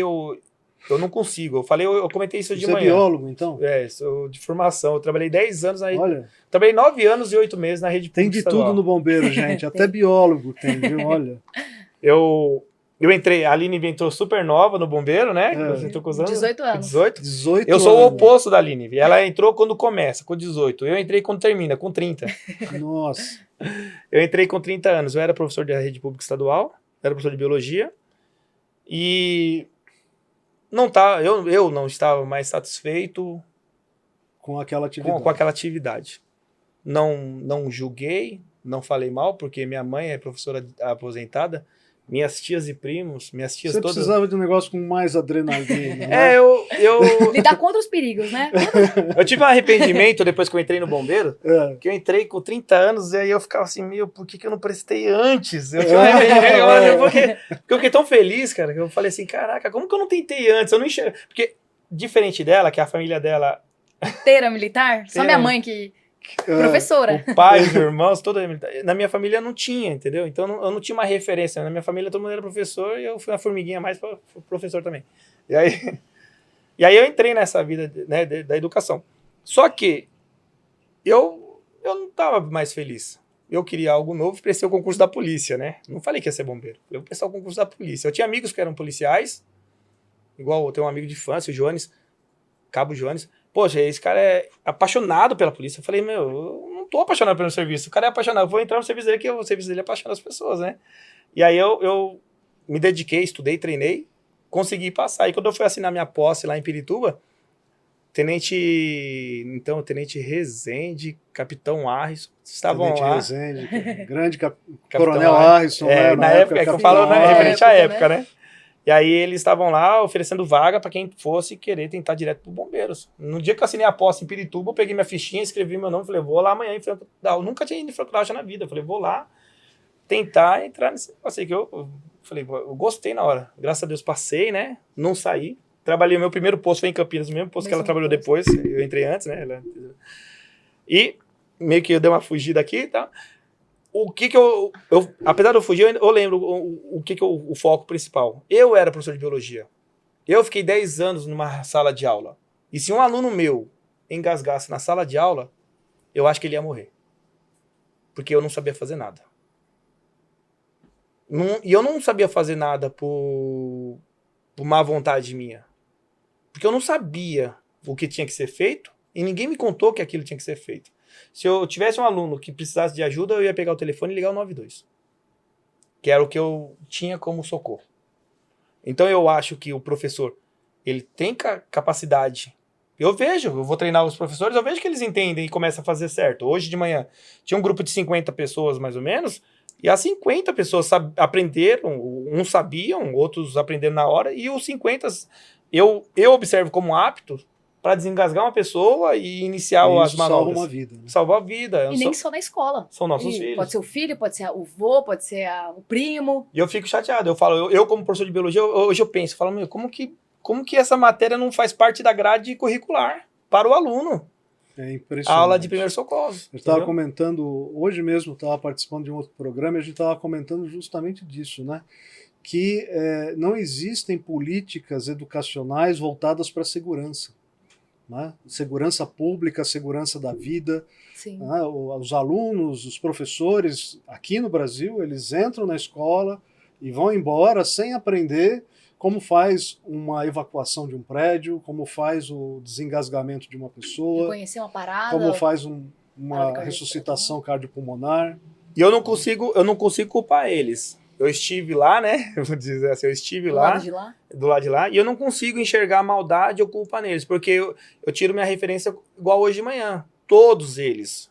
eu não consigo? Eu comentei isso de manhã. Você é biólogo, então? Sou de formação. Eu trabalhei 10 anos na rede. Olha. Trabalhei 9 anos e 8 meses na rede pública. Tem de tudo no bombeiro, gente. Até biólogo tem, viu? Olha. Eu entrei, a Aline entrou super nova no bombeiro, né? Você entrou com 18 anos. 18 eu sou o oposto da Aline. Ela entrou quando começa, com 18. Eu entrei quando termina, com 30. Nossa. Eu entrei com 30 anos. Eu era professor da rede pública estadual, era professor de biologia. E eu não estava mais satisfeito com aquela atividade. Com aquela atividade. não julguei, não falei mal, porque minha mãe é professora aposentada, minhas tias e primos, minhas tias Você todas... precisava de um negócio com mais adrenalina, né? Lidar contra os perigos, né? Eu tive um arrependimento depois que eu entrei no bombeiro, É. que eu entrei com 30 anos e aí eu ficava assim, por que eu não prestei antes? Eu tinha um arrependimento, porque eu fiquei tão feliz, cara, que eu falei assim, caraca, como que eu não tentei antes? Eu não enxergo... Porque, diferente dela, que a família dela... Inteira militar? Só minha mãe que... Professora. O pai, os irmãos, toda na minha família não tinha, entendeu? Então eu não tinha uma referência. Na minha família todo mundo era professor e eu fui uma formiguinha mais para professor também. E aí eu entrei nessa vida, né, da educação. Só que eu não estava mais feliz. Eu queria algo novo e prestei o concurso da polícia, né? Não falei que ia ser bombeiro. Eu prestei o concurso da polícia. Eu tinha amigos que eram policiais, igual eu tenho um amigo de infância, o Jones, Cabo Jones. Poxa, esse cara é apaixonado pela polícia. Eu falei, eu não tô apaixonado pelo serviço. O cara é apaixonado. Eu vou entrar no serviço dele, que o serviço dele apaixona as pessoas, né? E aí eu me dediquei, estudei, treinei, consegui passar. E quando eu fui assinar minha posse lá em Pirituba, Tenente Rezende, Capitão Harrison, estavam Tenente lá. Rezende, grande Coronel Harrison, né? Na época, é que eu falo, né, referente à época, né? E aí eles estavam lá oferecendo vaga para quem fosse querer tentar direto pro Bombeiros. No dia que eu assinei a posse em Pirituba, eu peguei minha fichinha, escrevi meu nome, falei, vou lá amanhã em Franco d'Água. Eu nunca tinha ido em Franco d'Água na vida. Eu falei, vou lá tentar entrar nesse negócio aí, que eu falei, eu gostei na hora. Graças a Deus passei, né? Não saí. Trabalhei, o meu primeiro posto foi em Campinas, o mesmo posto que ela trabalhou depois. Eu entrei antes, né? E meio que eu dei uma fugida aqui e tal. O que eu apesar de eu fugir, eu lembro o foco principal. Eu era professor de biologia. Eu fiquei 10 anos numa sala de aula. E se um aluno meu engasgasse na sala de aula, eu acho que ele ia morrer. Porque eu não sabia fazer nada. E eu não sabia fazer nada por má vontade minha. Porque eu não sabia o que tinha que ser feito e ninguém me contou que aquilo tinha que ser feito. Se eu tivesse um aluno que precisasse de ajuda, eu ia pegar o telefone e ligar o 92. Que era o que eu tinha como socorro. Então eu acho que o professor, ele tem capacidade. Eu vou treinar os professores, eu vejo que eles entendem e começam a fazer certo. Hoje de manhã tinha um grupo de 50 pessoas mais ou menos, e as 50 pessoas aprenderam, uns sabiam, outros aprenderam na hora, e os 50 eu observo como apto para desengasgar uma pessoa e iniciar as manobras. Salva uma vida. Né? Salva a vida. E nem só na escola. São nossos filhos. Pode ser o filho, pode ser o vô, pode ser o primo. E eu fico chateado. Eu falo, eu como professor de biologia, hoje eu penso, falo, como que essa matéria não faz parte da grade curricular para o aluno? É impressionante. A aula de primeiros socorros. Eu estava comentando, hoje mesmo estava participando de um outro programa e a gente estava comentando justamente disso, né? Que não existem políticas educacionais voltadas para a segurança. Né? Segurança pública, segurança da vida. Sim. Né? Os alunos, os professores aqui no Brasil, eles entram na escola e vão embora sem aprender como faz uma evacuação de um prédio, como faz o desengasgamento de uma pessoa, conhecer uma parada, como faz uma ressuscitação cardiopulmonar. E eu não consigo culpar eles. Eu estive lá, né? Eu vou dizer assim, eu estive lá, do lado de lá, e eu não consigo enxergar a maldade ou culpa neles, porque eu tiro minha referência igual hoje de manhã. Todos eles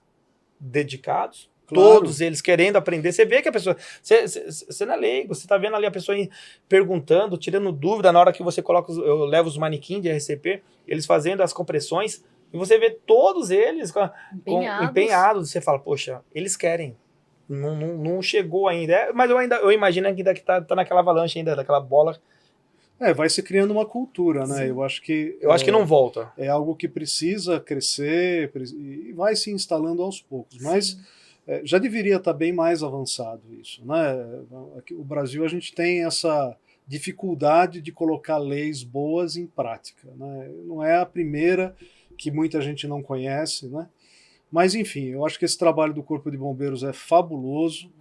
dedicados, claro. Todos eles querendo aprender. Você vê que a pessoa... Você não é leigo, você tá vendo ali a pessoa perguntando, tirando dúvida, na hora que você coloca... Eu levo os manequins de RCP, eles fazendo as compressões, e você vê todos eles empenhados. Você fala, poxa, eles querem. Não chegou ainda. Mas eu imagino que ainda tá naquela avalanche ainda, daquela bola. Vai se criando uma cultura, né? Sim. Eu acho que não volta. É algo que precisa crescer e vai se instalando aos poucos. Sim. Mas já deveria estar bem mais avançado isso, né? Aqui, o Brasil, a gente tem essa dificuldade de colocar leis boas em prática, né? Não é a primeira que muita gente não conhece, né? Mas, enfim, eu acho que esse trabalho do Corpo de Bombeiros é fabuloso,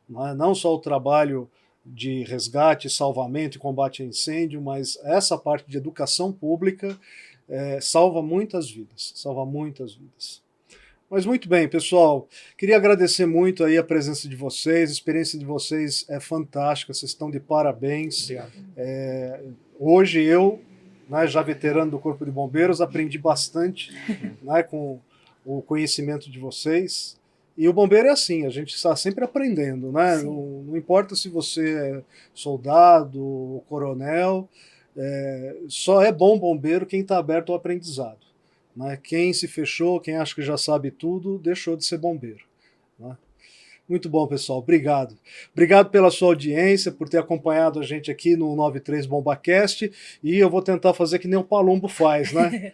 né? Não só o trabalho de resgate, salvamento e combate a incêndio, mas essa parte de educação pública salva muitas vidas, Mas muito bem, pessoal, queria agradecer muito aí a presença de vocês, a experiência de vocês é fantástica, vocês estão de parabéns. Obrigado. Hoje eu, né, já veterano do Corpo de Bombeiros, aprendi bastante né, com o conhecimento de vocês. E o bombeiro é assim, a gente está sempre aprendendo, né? Não importa se você é soldado ou coronel, só é bom bombeiro quem está aberto ao aprendizado. Né? Quem se fechou, quem acha que já sabe tudo, deixou de ser bombeiro. Né? Muito bom, pessoal. Obrigado. Obrigado pela sua audiência, por ter acompanhado a gente aqui no 93 BombaCast. E eu vou tentar fazer que nem o Palumbo faz, né?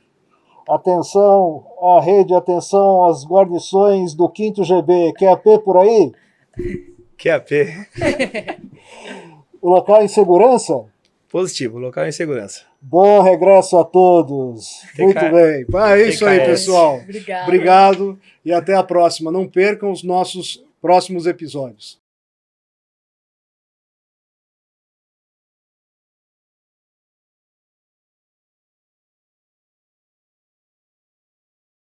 Atenção à rede, atenção às guarnições do 5º GB. QAP por aí? QAP. O local em segurança? Positivo, local em segurança. Bom regresso a todos. Muito bem. É isso aí, pessoal. Obrigado. Obrigado e até a próxima. Não percam os nossos próximos episódios.